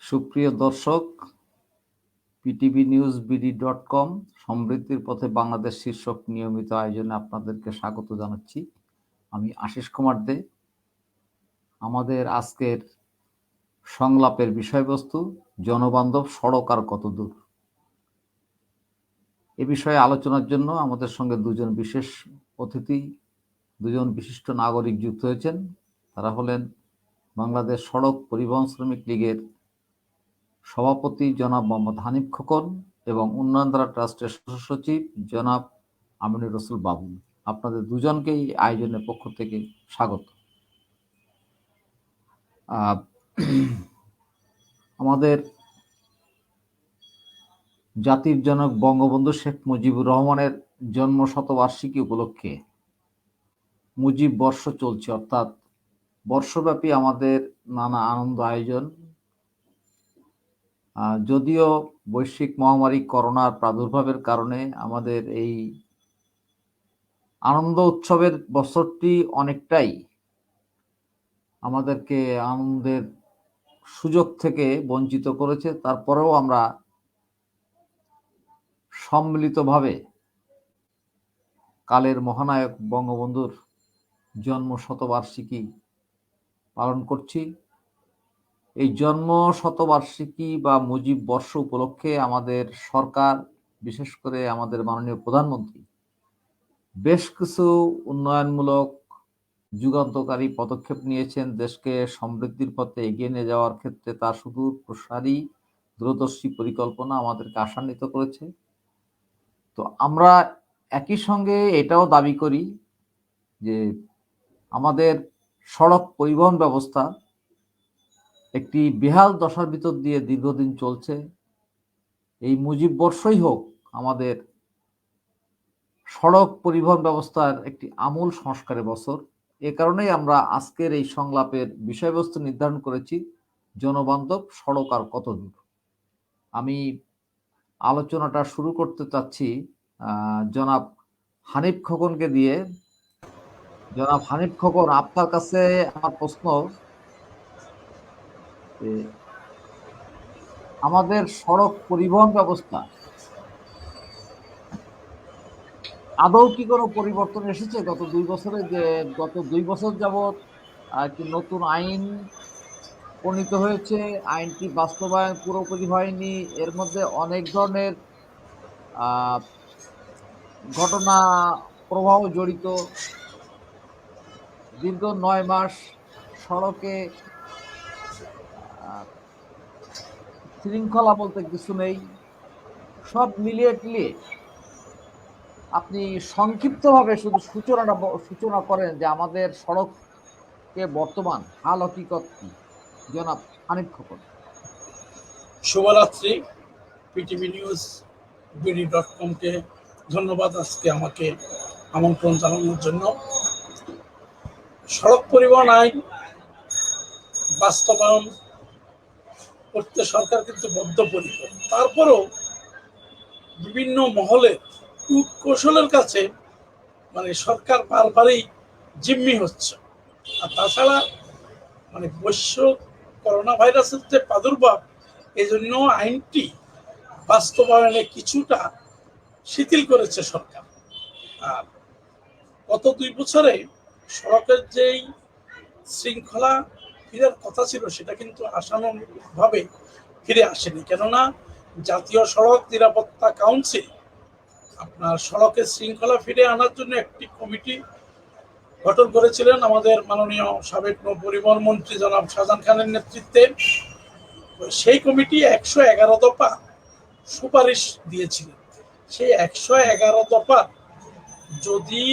সুপ্রিয় দর্শক, ptvnewsbd.com সমৃদ্ধির পথে বাংলাদেশ শীর্ষক নিয়মিত আয়োজনে আপনাদেরকে স্বাগত জানাচ্ছি। আমি আশিস কুমার দে। আমাদের আজকের সংলাপের বিষয়বস্তু জনবান্ধব সড়ক আর কতদূর। এ বিষয়ে আলোচনার জন্য আমাদের সঙ্গে দুজন বিশেষ অতিথি, দুজন বিশিষ্ট নাগরিক যুক্ত হয়েছেন। তারা হলেন বাংলাদেশ সড়ক পরিবহন শ্রমিক লীগের সভাপতি জনাব মোহাম্মদ হানিফ খোকন এবং উন্নয়ন ধারা ট্রাস্টের সচিব জনাব আমিনুর রসুল বাবু। আপনাদের দুজনকেই আয়োজনের পক্ষ থেকে স্বাগত। আমাদের জাতির জনক বঙ্গবন্ধু শেখ মুজিবুর রহমানের জন্ম শতবার্ষিকী উপলক্ষে মুজিব বর্ষ চলছে, অর্থাৎ বর্ষব্যাপী আমাদের নানা আনন্দ আয়োজন। যদিও বৈশ্বিক মহামারী করোনার প্রাদুর্ভাবের কারণে আমাদের এই আনন্দ উৎসবের বছরটি অনেকটাই আমাদেরকে আনন্দের সুযোগ থেকে বঞ্চিত করেছে, তারপরেও আমরা সম্মিলিতভাবে কালের মহানায়ক বঙ্গবন্ধুর জন্ম শতবার্ষিকী পালন করছি। এই জন্ম শতবার্ষিকী বা মুজিব বর্ষ উপলক্ষে আমাদের সরকার, বিশেষ করে আমাদের মাননীয় প্রধানমন্ত্রী, বেশ কিছু উন্নয়নমূলক যুগান্তকারী পদক্ষেপ নিয়েছেন। দেশকে সমৃদ্ধির পথে এগিয়ে নিয়ে যাওয়ার ক্ষেত্রে তার সুদূর প্রসারী দূরদর্শী পরিকল্পনা আমাদেরকে আশান্বিত করেছে। তো আমরা একই সঙ্গে এটাও দাবি করি যে আমাদের সড়ক পরিবহন ব্যবস্থা একটি বেহাল দশার ভিতর দিয়ে দীর্ঘদিন চলছে। এই মুজিব বর্ষই হোক আমাদের সড়ক পরিবহন ব্যবস্থার একটি আমূল সংস্কারের বছর। এ কারণেই আমরা আজকের এই সংলাপের বিষয়বস্তু নির্ধারণ করেছি জনবান্ধব সড়ক আর কতদূর। আমি আলোচনাটা শুরু করতে চাচ্ছি জনাব হানিফ খোকনকে দিয়ে। জনাব হানিফ খোকন, আপনার কাছে আমার প্রশ্ন, আমাদের সড়ক পরিবহন ব্যবস্থা আদৌ কি কোনো পরিবর্তন এসেছে গত 2 বছরে? যে গত 2 বছর যাবৎ একটি নতুন আইন প্রণীত হয়েছে, আইনটি বাস্তবায়ন পুরোপুরি হয়নি, এর মধ্যে অনেক ধরনের ঘটনা প্রবাহ জড়িত। দীর্ঘ 9 মাস সড়কে শৃঙ্খলা বলতে কিছু নেই। সব মিলিয়ে টিলিয়ে আপনি সংক্ষিপ্তভাবে শুধু সূচনা করেন যে আমাদের সড়কে বর্তমান হাল হকিকত কি, জনাব হানিফ খোকন। শুভরাত্রি। ptvnewsbd.com কে ধন্যবাদ আজকে আমাকে আমন্ত্রণ জানানোর জন্য। সড়ক পরিবহন আইন বাস্তবায়ন করতে সরকার কিন্তু বদ্ধপরিকর। তারপরও বিভিন্ন মহলে কৌশলের কাছে সরকার বারবারই জিম্মি হচ্ছে। আর তাছাড়া বৈশ্বিক করোনা ভাইরাসের যে প্রাদুর্ভাব, এই জন্য আইনটি বাস্তবায়নে কিছুটা শিথিল করেছে সরকার। আর গত 2 বছরে সড়কের যেই শৃঙ্খলা ফিরার কথা ছিল সেটা কিন্তু আশানুরূপভাবে ফিরে আসেনি। কেননা জাতীয় সড়ক নিরাপত্তা কাউন্সিল আপনার সড়কের শৃঙ্খলা ফিরে আনার জন্য একটি কমিটি গঠন করেছিলেন আমাদের মাননীয় সাবেক নৌ-পরিবহন মন্ত্রী জনাব শাহজাহান খানের নেতৃত্বে। সেই কমিটি 111 দফা সুপারিশ দিয়েছিলেন। সেই 111 দফা যদি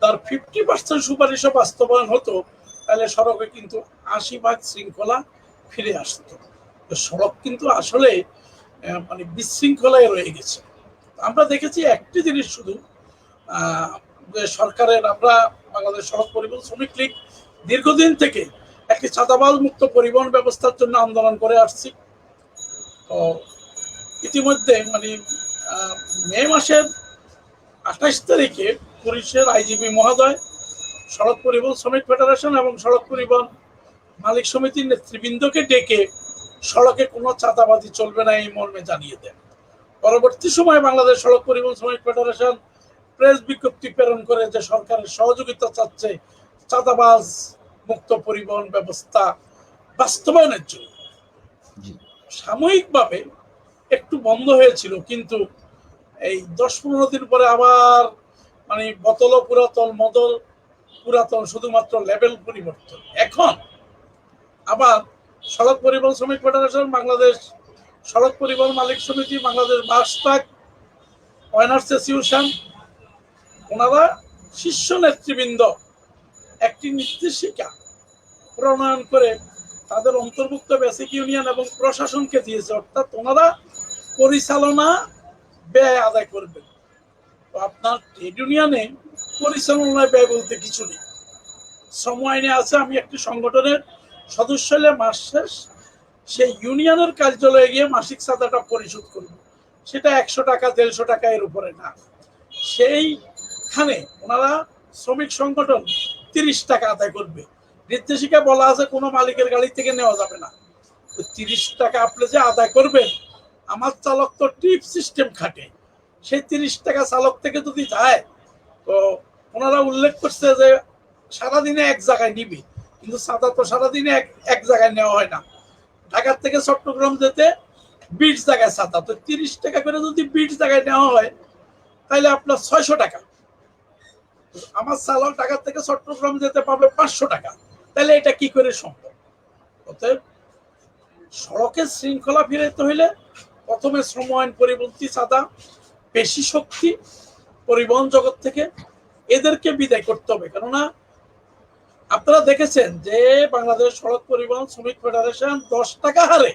তার 50% সুপারিশও বাস্তবায়ন হতো, তাহলে সড়কে কিন্তু 80% শৃঙ্খলা ফিরে আসতো। সড়ক কিন্তু আসলে বিশৃঙ্খলায় রয়ে গেছে। আমরা দেখেছি একটি জিনিস শুধু, সরকারের, আমরা বাংলাদেশ সড়ক পরিবহন শ্রমিক লীগ দীর্ঘদিন থেকে একটি চাঁদাবাজ মুক্ত পরিবহন ব্যবস্থার জন্য আন্দোলন করে আসছি। তো ইতিমধ্যে মে মাসের 28 তারিখে পুলিশের আইজিপি মহোদয় সড়ক পরিবহন শ্রমিক ফেডারেশন এবং সড়ক পরিবহন মালিক সমিতির নেতৃবৃন্দকে ডেকে সড়কে কোনো চাঁদাবাজি চলবে না এই মর্মে জানিয়ে দেন। পরবর্তী সময়ে বাংলাদেশ সড়ক পরিবহন শ্রমিক ফেডারেশন প্রেস বিজ্ঞপ্তি প্রেরণ করে যে সরকারের সহযোগিতা চাচ্ছে চাঁদাবাজ মুক্ত পরিবহন ব্যবস্থা বাস্তবায়নের জন্য। সাময়িকভাবে একটু বন্ধ হয়েছিল, কিন্তু এই 10-15 দিন পরে আবার মানে বোতল পুরাতন, মদল পুরাতন, শুধুমাত্র লেভেল পরিবর্তন। এখন আবার সড়ক পরিবহন শ্রমিক ফেডারেশন, বাংলাদেশ সড়ক পরিবহন মালিক সমিতি, Bangladesh bus truck owners association, ওনারা শীর্ষ নেতৃবৃন্দ একটি নির্দেশিকা প্রণয়ন করে তাদের অন্তর্ভুক্ত বেসিক ইউনিয়ন এবং প্রশাসনকে দিয়েছে, অর্থাৎ ওনারা পরিচালনা ব্যয় আদায় করবেন। তো আপনার ট্রেড ইউনিয়নে পরিচালনা ব্যয় বলতে কিছু নেই। শ্রম আইনে আছে, আমি একটি সংগঠনের সদস্য হলে মাস শেষ সেই ইউনিয়নের কার্যালয়ে গিয়ে মাসিক চাঁদাটা পরিশোধ করব, সেটা 100 টাকা 150 টাকা এর উপরে না। সেইখানে ওনারা শ্রমিক সংগঠন 30 টাকা আদায় করবে। নির্দেশিকা বলা আছে কোনো মালিকের গাড়ি থেকে নেওয়া যাবে না। 30 টাকা আপনি যে আদায় করবেন, আমার চালক তো টিপ সিস্টেম খাটে, সেই 30 টাকা চালক থেকে যদি যায়, তো ওনারা উল্লেখ করছে যে সারাদিনে এক জায়গায় নিবি, কিন্তু চাঁদা তো সারাদিনে এক জায়গায় নেওয়া হয় না। ঢাকার থেকে চট্টগ্রাম যেতে 20 জায়গায় চাঁদা, তো 30 টাকা করে যদি 20 জায়গায় নেওয়া হয় তাহলে আপনার 600 টাকা। আমার চালক ঢাকা থেকে চট্টগ্রাম যেতে পাবে 500 টাকা, তাহলে এটা কি করে সম্ভব? অতএব সড়কের শৃঙ্খলা ফিরাতে হইলে প্রথমে শ্রম আইন পরিপন্থী চাঁদা, পেশি শক্তি পরিবহন জগৎ থেকে এদেরকে বিদায় করতে হবে। কেননা আপনারা দেখেছেন যে বাংলাদেশ সড়ক পরিবহন শ্রমিক ফেডারেশন 10 টাকা হারে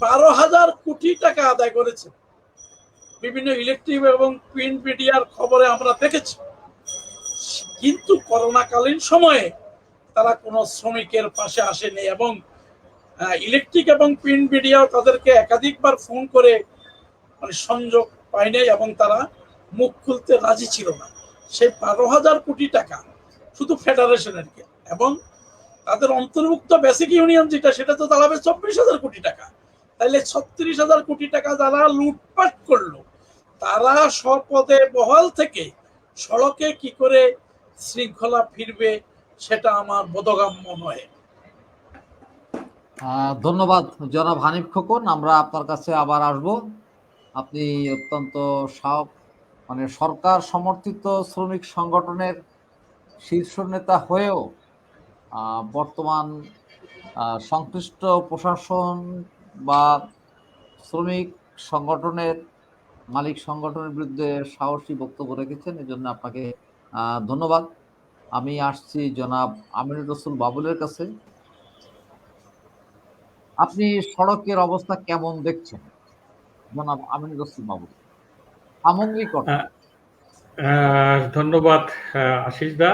12,000 কোটি টাকা আদায় করেছে। বিভিন্ন ইলেকট্রিক এবং প্রিন্ট মিডিয়ার খবরে আমরা দেখেছি। কিন্তু করোনাকালীন সময়ে তারা কোনো শ্রমিকের পাশে আসেনি, এবং ইলেকট্রিক এবং প্রিন্ট মিডিয়াও তাদেরকে একাধিকবার ফোন করে মানে সংযোগ পায়নি, এবং তারা মুখ খুলতে রাজি ছিল না। সেই 12,000 কোটি টাকা শুধু ফেডারেশনের, এবং তাদের অন্তর্ভুক্ত বেসিক ইউনিয়ন যেটা, সেটা তো দাঁড়াবে 24,000 কোটি টাকা। তাইলে 36,000 কোটি টাকা যারা লুটপাট করলো, তারা স্বপদে বহাল থেকে সড়কে কি করে শৃঙ্খলা ফিরবে, সেটা আমার বোধগম্য নয়। ধন্যবাদ জনাব হানিফ খোকন, আমরা আপনার কাছে আবার আসব। আপনি অত্যন্ত মানে সরকার সমর্থিত শ্রমিক সংগঠনের শীর্ষ নেতা হয়েও বর্তমান সংশ্লিষ্ট প্রশাসন বা শ্রমিক সংগঠনের মালিক সংগঠনের বিরুদ্ধে সাহসী বক্তব্য রেখেছেন, এজন্য আপনাকে ধন্যবাদ। আমি আসছি জনাব আমিনুর রসুল বাবুলের কাছে। আপনি সড়কের অবস্থা কেমন দেখছেন জনাব আমিনুর রসুল বাবুল, সামগ্রিক অর্থে? ধন্যবাদ আশিস দা,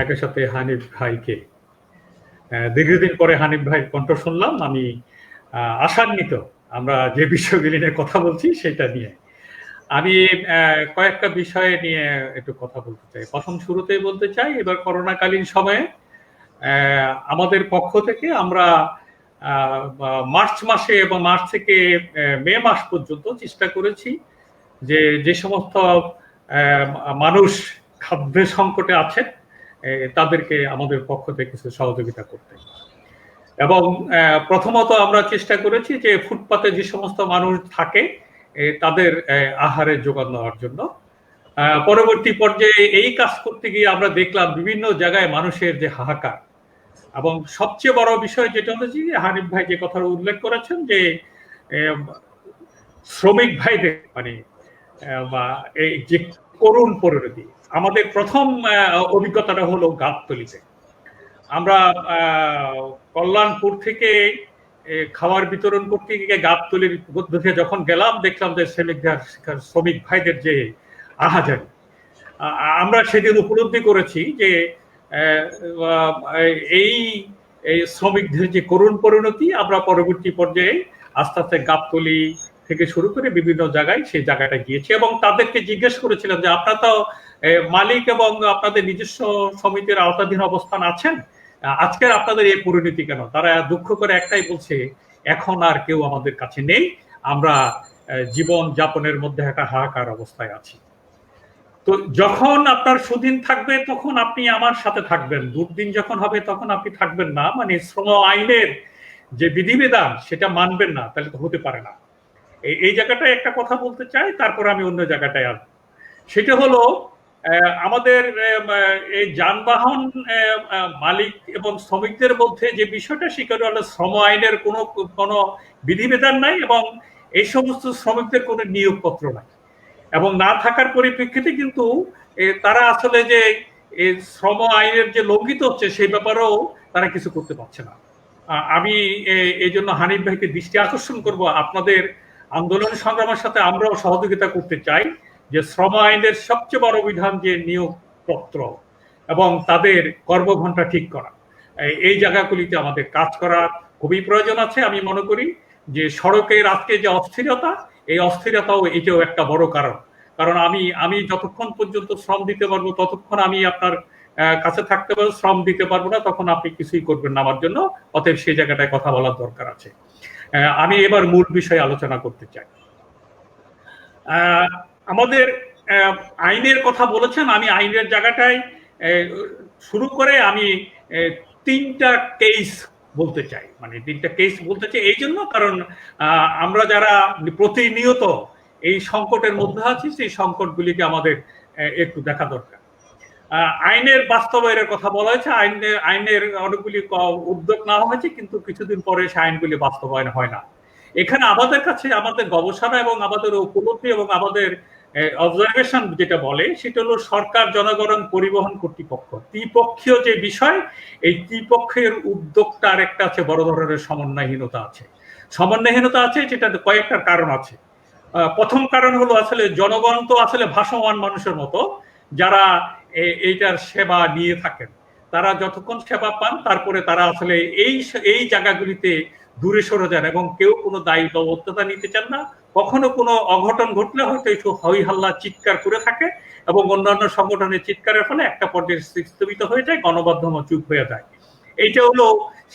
একই সাথে হানিফ ভাইকে। দীর্ঘদিন পরে হানিফ ভাইয়ের কণ্ঠ শুনলাম, আমি আশান্বিত আমরা যে বিষয়গুলি নিয়ে কথা বলছি সেটা নিয়ে। আমি কয়েকটা বিষয় নিয়ে একটু কথা বলতে চাই। প্রথম শুরুতেই বলতে চাই, এবার করোনাকালীন সময়ে আমাদের পক্ষ থেকে আমরা মার্চ মাসে এবং মার্চ থেকে মে মাস পর্যন্ত চেষ্টা করেছি যে সমস্ত মানুষ খাদ্য সংকটে আছেন তাদেরকে আমাদের পক্ষ থেকে কিছু সহযোগিতা করতে। এবং প্রথমত আমরা চেষ্টা করেছি যে ফুটপাতে যে সমস্ত মানুষ থাকে তাদের আহারের যোগান দেওয়ার জন্য। পরবর্তী পর্যায়ে এই কাজ করতে গিয়ে আমরা দেখলাম বিভিন্ন জায়গায় মানুষের যে হাহাকার, এবং সবচেয়ে বড় বিষয় যেটা হচ্ছে হানিফ ভাই যে কথা উল্লেখ করেছেন যে শ্রমিক ভাইদের মানে এই যে করুণ পরিণতি। আমাদের প্রথম অভিজ্ঞতাটা হলো গাবতলীতে। আমরা কল্যাণপুর থেকে খাবার বিতরণ করতে গিয়ে গাবতলীর মধ্যে যখন গেলাম, দেখলাম যে শ্রমিক ভাইদের যে আহাজারি, আমরা সেদিন উপলব্ধি করেছি যে এই শ্রমিকদের যে করুণ পরিণতি আমরা পরবর্তী পর্যায়ে আস্তে আস্তে গাবতলী থেকে শুরু করে বিভিন্ন জায়গায় সেই জায়গাটা গিয়েছি, এবং তাদেরকে জিজ্ঞেস করেছিলাম যে আপনারা তো মালিক এবং আপনাদের নিজস্ব সমিতির আওতাধীন অবস্থান আছেন, আজকের আপনাদের এই পরিণতি কেন? তারা দুঃখ করে একটাই বলছে, এখন আর কেউ আমাদের কাছে নেই, আমরা জীবন যাপনের মধ্যে একটা হাহাকার অবস্থায় আছি। তো যখন আপনার সুদিন থাকবে তখন আপনি আমার সাথে থাকবেন, দুর্দিন যখন হবে তখন আপনি থাকবেন না, মানে শ্রম আইনের যে বিধিবিধান সেটা মানবেন না, তাহলে তো হতে পারে না। এই জায়গাটায় একটা কথা বলতে চাই, তারপর আমি অন্য জায়গাটায় আসবো। সেটা হলো আমাদের এই যানবাহন মালিক এবং শ্রমিকদের মধ্যে যে বিষয়টা, সেটা হলো শ্রম আইনের কোনো বিধিবিধান নাই এবং এই সমস্ত শ্রমিকদের কোনো নিয়োগপত্র নাই, এবং না থাকার পরিপ্রেক্ষিতে কিন্তু তারা আসলে যে শ্রম আইনের যে লঙ্ঘিত হচ্ছে সেই ব্যাপারেও তারা কিছু করতে পারছে না। আমি এই জন্য হানিফ ভাইকে দৃষ্টি আকর্ষণ করব, আপনাদের আন্দোলন সংগ্রামের সাথে আমরাও সহযোগিতা করতে চাই, যে শ্রম আইনের সবচেয়ে বড় বিধান যে নিয়োগপত্র এবং তাদের কর্মঘণ্টা ঠিক করা, এই জায়গাগুলিতে আমাদের কাজ করা খুবই প্রয়োজন আছে। আমি মনে করি যে সড়কের আজকে যে অস্থিরতা, এই অস্থিরতাও এটাও একটা বড় কারণ। কারণ আমি যতক্ষণ পর্যন্ত শ্রম দিতে পারবো ততক্ষণ আমি আপনার কাছে থাকতে পারবো, শ্রম দিতে পারবো না তখন আপনি কিছুই করবেন না আমার জন্য। অতএব সেই জায়গাটায় কথা বলার দরকার আছে। আমি এবার মূল বিষয়ে আলোচনা করতে চাই। আমাদের আইনের কথা বলেছেন, আমি আইনের জায়গাটায় শুরু করে আমি তিনটা কেস বলতে চাই, মানে তিনটা কেস বলতে চাই এই জন্য কারণ আমরা যারা প্রতিনিয়ত এই সংকটের মধ্যে আছি, সেই সংকটগুলিকে আমাদের একটু দেখা দরকার। আইনের বাস্তবায়নের কথা বলা হয়েছে, আইনের অনেকগুলি উদ্যোগ নেওয়া হয়েছে, কিন্তু কিছুদিন পরে সে আইনগুলি বাস্তবায়ন হয় না। এখানে আমাদের কাছে আমাদের গবেষণা এবং আমাদের উপলব্ধি এবং আমাদের অবজারভেশন যেটা বলে সেটা হলো সরকার, জনগণ, পরিবহন কর্তৃপক্ষ, ত্রিপক্ষীয় যে বিষয়, এই ত্রিপক্ষের উদ্যোগটার একটা আছে বড় ধরনের সমন্বয়হীনতা আছে। সমন্বয়হীনতা আছে, যেটা কয়েকটা কারণ আছে। প্রথম কারণ হলো আসলে জনগণ তো আসলে ভাসমান মানুষের মতো, যারা এইটার সেবা নিয়ে থাকেন, তারা যতক্ষণ সেবা পান তারপরে তারা আসলে এই জায়গাগুলিতে দূরে সরে যান এবং কেউ কোনো দায়িত্ববদ্ধতা নিতে চান না। কখনো কোনো অঘটন ঘটলে হয়তো একটু হই হাল্লা চিৎকার করে থাকে এবং অন্যান্য সংগঠনের চিৎকারের ফলে একটা পর্যায়ে স্থগিত হয়ে যায়, গণমাধ্যম চুপ হয়ে যায়। এইটা হলো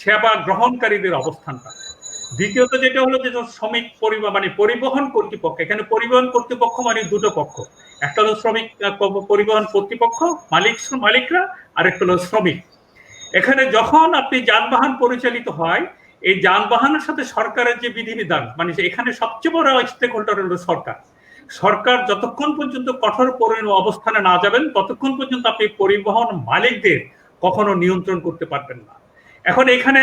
সেবা গ্রহণকারীদের অবস্থানটা। দ্বিতীয়ত যেটা হলো যে শ্রমিক মানে পরিবহন কর্তৃপক্ষ, এখানে পরিবহন কর্তৃপক্ষ মানে দুটো পক্ষ, একটা হলো শ্রমিক পরিবহন কর্তৃপক্ষ মালিকরা, আর একটা হলো শ্রমিক। এখানে যখন আপনি যানবাহন পরিচালিত হয়, এই যানবাহনের সাথে সরকারের যে বিধিবিধান, মানে এখানে সবচেয়ে বড় স্টেক হোল্ডার হলো সরকার। সরকার যতক্ষণ পর্যন্ত কঠোর অবস্থানে না যাবেন ততক্ষণ পর্যন্ত আপনি পরিবহন মালিকদের কখনো নিয়ন্ত্রণ করতে পারবেন না। এখন এখানে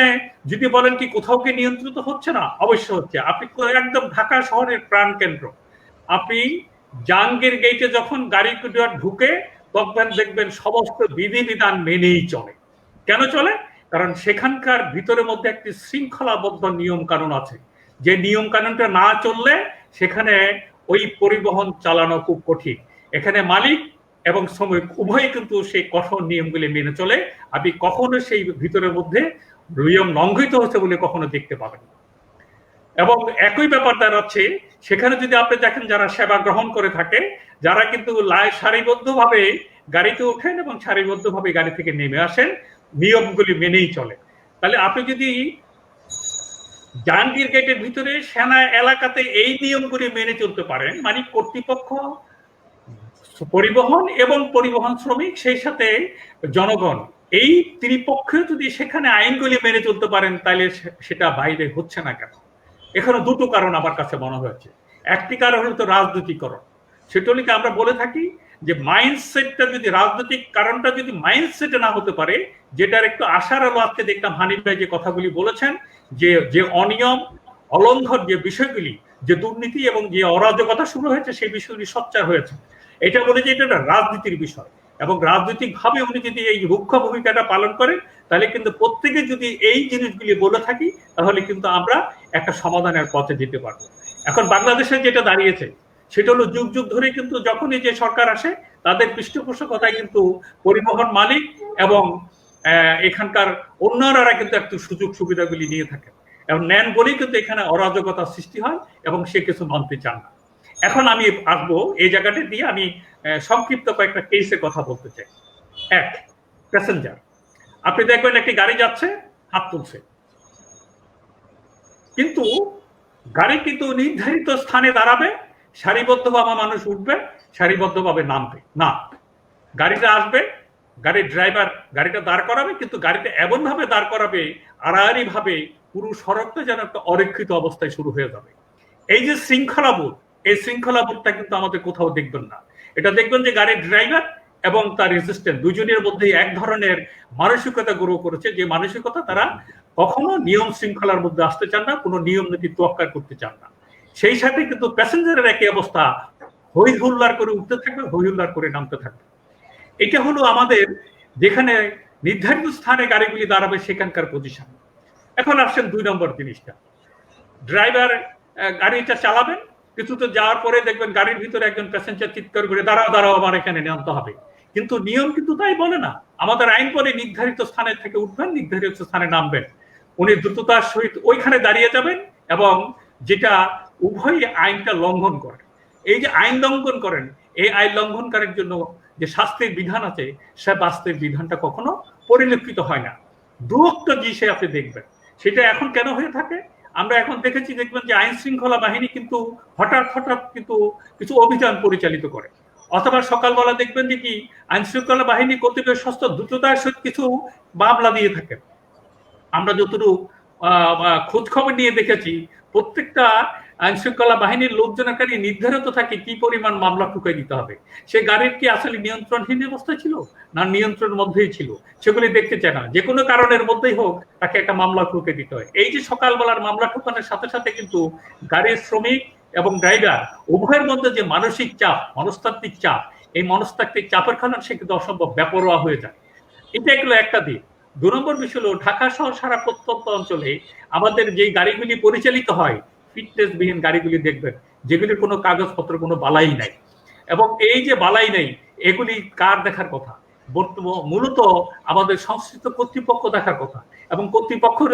যদি বলেন কি কোথাও কি নিয়ন্ত্রিত হচ্ছে না, অবশ্যই হচ্ছে। আপনি একদম ঢাকা শহরের প্রাণ কেন্দ্র, আপনি জাহাঙ্গীর গেটে যখন গাড়ি ঢুকে তখন দেখবেন সমস্ত বিধিবিধান মেনেই চলে। কেন চলে? কারণ সেখানকার ভিতরের মধ্যে একটি শৃঙ্খলাবদ্ধ নিয়ম কানুন আছে, যে নিয়ম কানুনটা না চললে সেখানে ওই পরিবহন চালানো খুব কঠিন। এখানে মালিক এবং শ্রমিক উভয়ই কিন্তু সেই কঠোর নিয়মগুলি মেনে চলে। আপনি কখনো সেই ভিতরের মধ্যে নিয়ম লঙ্ঘিত হচ্ছে বলে কখনো দেখতে পাবেন না। এবং একই ব্যাপার দাঁড়াচ্ছে সেখানে যদি আপনি দেখেন যারা সেবা গ্রহণ করে থাকে, যারা কিন্তু সারিবদ্ধভাবে গাড়িতে ওঠেন এবং সারিবদ্ধভাবে গাড়ি থেকে নেমে আসেন, নিয়মগুলি মেনেই চলে। তাহলে আপনি যদি জাহাঙ্গীর গেটের ভিতরে সেনা এলাকাতে এই নিয়মগুলি মেনে চলতে পারেন, মানে কর্তৃপক্ষ, পরিবহন এবং পরিবহন শ্রমিক, সেই সাথে জনগণ, এই ত্রিপক্ষে যদি সেখানে আইনগুলি মেনে চলতে পারেন, তাহলে সেটা বাইরে হচ্ছে না কেন? এখানে দুটো কারণ আমার কাছে মনে হয়েছে। একটি কারণ হলো রাজনৈতিকরণ। সেটা হলো আমরা বলে থাকি যে মাইন্ডসেটটা যদি রাজনৈতিক কারণটা যদি মাইন্ডসেটে না হতে পারে, যেটার একটু আশার আলো আজকে দেখলাম হানিফ ভাই যে কথাগুলি বলেছেন, যে অনিয়ম অলঙ্ঘন যে বিষয়গুলি, যে দুর্নীতি এবং যে অরাজকতা শুরু হয়েছে, সেই বিষয়গুলি সোচ্চার হয়েছে। এটা বলে যে এটা রাজনীতির বিষয়, এবং রাজনৈতিক ভাবে উনি যদি এই মুখ্য ভূমিকাটা পালন করেন, তাহলে কিন্তু প্রত্যেকে যদি এই জিনিসগুলি বলে থাকি, তাহলে কিন্তু আমরা একটা সমাধানের পথে যেতে পারবো। এখন বাংলাদেশে যেটা দাঁড়িয়েছে সেটা হলো যুগ যুগ ধরে কিন্তু যখনই যে সরকার আসে তাদের পৃষ্ঠপোষকতায় কিন্তু পরিবহন মালিক এবং এখানকার অন্যরা কিন্তু একটু সুযোগ সুবিধাগুলি নিয়ে থাকেন এবং নেন বলেই কিন্তু এখানে অরাজকতার সৃষ্টি হয় এবং সে কিছু মানতে চান না। এখন আমি আসবো এই জায়গাটা দিয়ে, আমি সংক্ষিপ্ত কয়েকটা কেসের কথা বলতে চাই। এক, প্যাসেঞ্জার, আপনি দেখবেন একটি গাড়ি যাচ্ছে, হাত তুলছে, কিন্তু গাড়ি কিন্তু নির্ধারিত স্থানে দাঁড়াবে, সারিবদ্ধভাবে মানুষ উঠবে, সারিবদ্ধভাবে নামবে না। গাড়িটা আসবে, গাড়ির ড্রাইভার গাড়িটা দাঁড় করাবে, কিন্তু গাড়িটা এমন ভাবে দাঁড় করাবে আড়াআড়ি ভাবে পুরো সড়কটা যেন একটা অরক্ষিত অবস্থায় শুরু হয়ে যাবে। এই যে শৃঙ্খলাবোধ, এই শৃঙ্খলাবোধটা কিন্তু আমাদের কোথাও দেখবেন না। এটা দেখবেন যে গাড়ির ড্রাইভার এবং তার অ্যাসিস্ট্যান্ট দুজনের মধ্যে এক ধরনের মানসিকতা গ্রো করেছে, যে মানসিকতা তারা কখনো নিয়ম শৃঙ্খলার মধ্যে আসতে চান না, কোনো নিয়ম নীতি তোয়াক্কা করতে চান না। সেই সাথে কিন্তু প্যাসেঞ্জারের একই অবস্থা, হই হুল্লার করে উঠতে থাকবে, হই হুল্লার করে নামতে থাকবে। এটা হলো আমাদের যেখানে নির্ধারিত স্থানে গাড়িগুলি দাঁড়াবে সেখানকার পজিশন। এখন আসছেন 2 নম্বর জিনিসটা, ড্রাইভার গাড়িটা চালাবেন, কিছুতে যাওয়ার পরে দেখবেন গাড়ির ভিতরে একজন প্যাসেঞ্জার চিৎকার করে দাঁড়াও দাঁড়াও আমার এখানে নামতে হবে। কিন্তু নিয়ম কিন্তু তাই বলে না। আমাদের আইন বলে নির্ধারিত স্থানে থেকে উঠবেন, নির্ধারিত স্থানে নামবেন। উনি দ্রুততার সহিত ওইখানে দাঁড়িয়ে যাবেন, এবং যেটা উভয়ই আইনটা লঙ্ঘন করেন। এই যে আইন লঙ্ঘন করেন, এই আইন লঙ্ঘনকারীর জন্য যে শাস্তির বিধান আছে, সে শাস্তির বিধানটা কখনো পরিলক্ষিত হয় না। দুরত্ব জিনিসে আপনি দেখবেন সেটা এখন কেন হয়ে থাকে। আমরা এখন দেখেছি, দেখবেন যে আইন শৃঙ্খলা বাহিনী কিন্তু হঠাৎ হঠাৎ কিন্তু কিছু অভিযান পরিচালিত করে, অথবা সকালবেলা দেখবেন যে কি আইন শৃঙ্খলা বাহিনী কর্তৃপক্ষ সস্ত দ্রুততার সহিত কিছু মামলা দিয়ে থাকে। আমরা যতটুকু খোঁজ খবর নিয়ে দেখেছি, প্রত্যেকটা আইন শৃঙ্খলা বাহিনীর লোকজনের কাছে নির্ধারিত থাকে কি পরিমাণ মামলা ঠুকাই দিতে হবে। সে গাড়ির কি আসলে নিয়ন্ত্রণহীন অবস্থায় ছিল না নিয়ন্ত্রণের মধ্যেই ছিল, সেগুলি দেখতে চায় না। যে কোনো কারণের মধ্যেই হোক তাকে একটা মামলা ঠুকে দিতে হয়। এই যে সকালবেলার মামলা ঠুকানোর সাথে সাথে কিন্তু গাড়ির শ্রমিক এবং ড্রাইভার উভয়ের মধ্যে যে মানসিক চাপ, মনস্তাত্ত্বিক চাপ, এই মনস্তাত্ত্বিক চাপের কারণে সে কিন্তু অসম্ভব বেপরোয়া হয়ে যায়। এটা এগুলো একটা দিক। 2 নম্বর বিষয় হলো ঢাকা সহ সারা প্রত্যন্ত অঞ্চলে আমাদের যে গাড়িগুলি পরিচালিত হয়, ফিটনেসবিহীন গাড়িগুলি দেখবেন, যেগুলির কোনো কাগজপত্র কোনো বালাই নাই। এবং এই যে বালাই নেই, এগুলি কার দেখার কথা? মূলত আমাদের সংশ্লিষ্ট কর্তৃপক্ষ দেখার কথা। এবং কর্তৃপক্ষের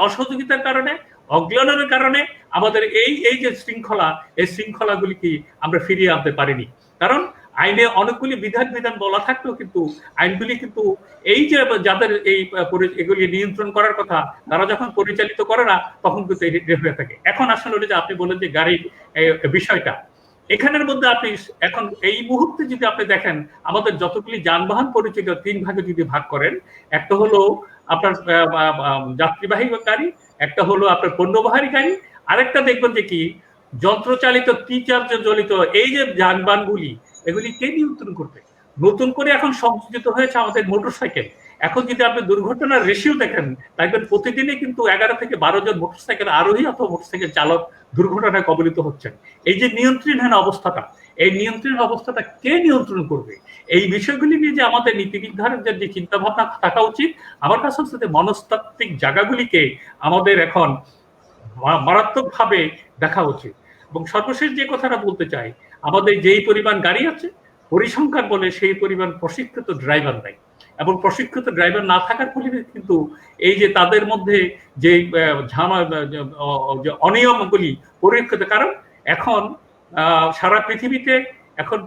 অসহযোগিতার কারণে, অজ্ঞানের কারণে আমাদের এই এই যে শৃঙ্খলা, এই শৃঙ্খলাগুলিকে আমরা ফিরিয়ে আনতে পারিনি। কারণ আইনে অনেকগুলি বিধান বলা থাকলেও কিন্তু আইনগুলি কিন্তু এই যে যাদের এই এগুলি নিয়ন্ত্রণ করার কথা, তারা যখন পরিচালিত করে না, তখন কিন্তু এই হয়ে থাকে। এখন আসলে যে আপনি বলেন যে গাড়ির বিষয়টা, এখানের মধ্যে আপনি এখন এই মুহূর্তে যদি আপনি দেখেন, আমাদের যতগুলি যানবাহন পরিচিত 3 ভাগে যদি ভাগ করেন, একটা হলো আপনার যাত্রীবাহী গাড়ি, একটা হলো আপনার পণ্যবাহী গাড়ি, আরেকটা দেখবেন যে কি যন্ত্রচালিত টিচার্জ জলিত এই যে যানবাহনগুলি, এগুলি কে নিয়ন্ত্রণ করবে? নতুন করে এখন সংযোজিত হয়েছে আমাদের মোটরসাইকেল। এখন যদি আপনি দুর্ঘটনার রেশিও দেখেন, দেখবেন প্রতিদিনই কিন্তু 11 থেকে 12 জন মোটরসাইকেল আরোহী অথবা মোটরসাইকেল চালক দুর্ঘটনায় কবলিত হচ্ছেন। এই যে নিয়ন্ত্রণহীন অবস্থাটা, এই নিয়ন্ত্রণের অবস্থাটা কে নিয়ন্ত্রণ করবে? এই বিষয়গুলি নিয়ে যে আমাদের নীতি নির্ধারকদের যে চিন্তা ভাবনা থাকা উচিত, আমার কাছে হচ্ছে মনস্তাত্ত্বিক জায়গাগুলিকে আমাদের এখন মারাত্মকভাবে দেখা উচিত। এবং সর্বশেষ যে কথাটা বলতে চাই, আমাদের যেই পরিমাণ গাড়ি আছে, পরিসংখ্যান বলে সেই পরিমাণ প্রশিক্ষিত ড্রাইভার নাই। এবং প্রশিক্ষিত ড্রাইভার না থাকার ফলে কিন্তু এই যে তাদের মধ্যে যে অনিয়মগুলি পরিলক্ষিত, কারণ এখন সারা পৃথিবীতে এখন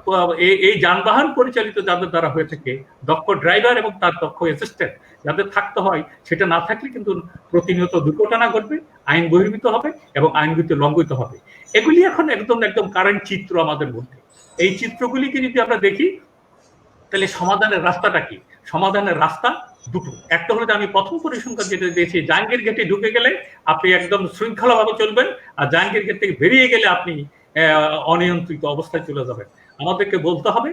এই যানবাহন পরিচালিত যাদের দ্বারা হয়ে থাকে, দক্ষ ড্রাইভার এবং তার দক্ষ অ্যাসিস্ট্যান্ট যাদের থাকতে হয়, সেটা না থাকলে কিন্তু প্রতিনিয়ত দুর্ঘটনা ঘটবে, আইন বহির্ভূত হবে এবং আইনগুলি লঙ্ঘিত হবে। এগুলি এখন একদম কারেন্ট চিত্র আমাদের মধ্যে। এই চিত্রগুলিকে যদি আমরা দেখি, তাহলে সমাধানের রাস্তাটা কি? সমাধানের রাস্তা দুটো। একটা হলো আমি প্রথম পরিসংখ্যান যেটা দিয়েছি, জাহাঙ্গীর গেটে ঢুকে গেলে আপনি একদম শৃঙ্খলাভাবে চলবেন, আর জাহাঙ্গীর গেট থেকে বেরিয়ে গেলে আপনি অনিয়ন্ত্রিত অবস্থায় চলে যাবেন। আমাদেরকে বলতে হবে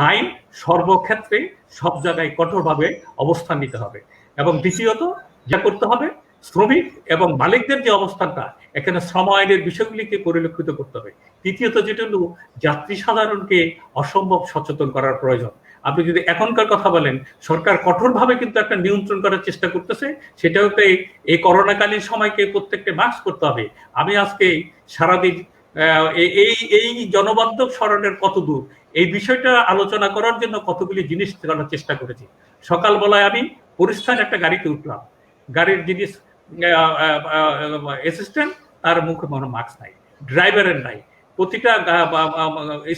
আইন সর্বক্ষেত্রে সব জায়গায় কঠোরভাবে অবস্থান নিতে হবে। এবং দ্বিতীয়ত যা করতে হবে, শ্রমিক এবং মালিকদের যে অবস্থানটা, এখানে শ্রম আইনের বিষয়গুলিকে পরিলক্ষিত করতে হবে। তৃতীয়ত যেটা হলো যাত্রী সাধারণকে অসম্ভব সচেতন করার প্রয়োজন। আপনি যদি এখনকার কথা বলেন, সরকার কঠোরভাবে কিন্তু একটা নিয়ন্ত্রণ করার চেষ্টা করতেছে, সেটা হতে এই করোনাকালীন সময়কে প্রত্যেককে মাস্ক করতে হবে। আমি আজকে সারাদিন এই জনবান্ধব স্মরণের কত দূর, এই বিষয়টা আলোচনা করার জন্য কতগুলি জিনিস করার চেষ্টা করেছি। সকালবেলায় আমি পরিস্থান একটা গাড়িতে উঠলাম, গাড়ির জিনিস অ্যাসিস্ট্যান্ট, তার মুখে কোনো মাস্ক নাই, ড্রাইভারের নাই, প্রতিটা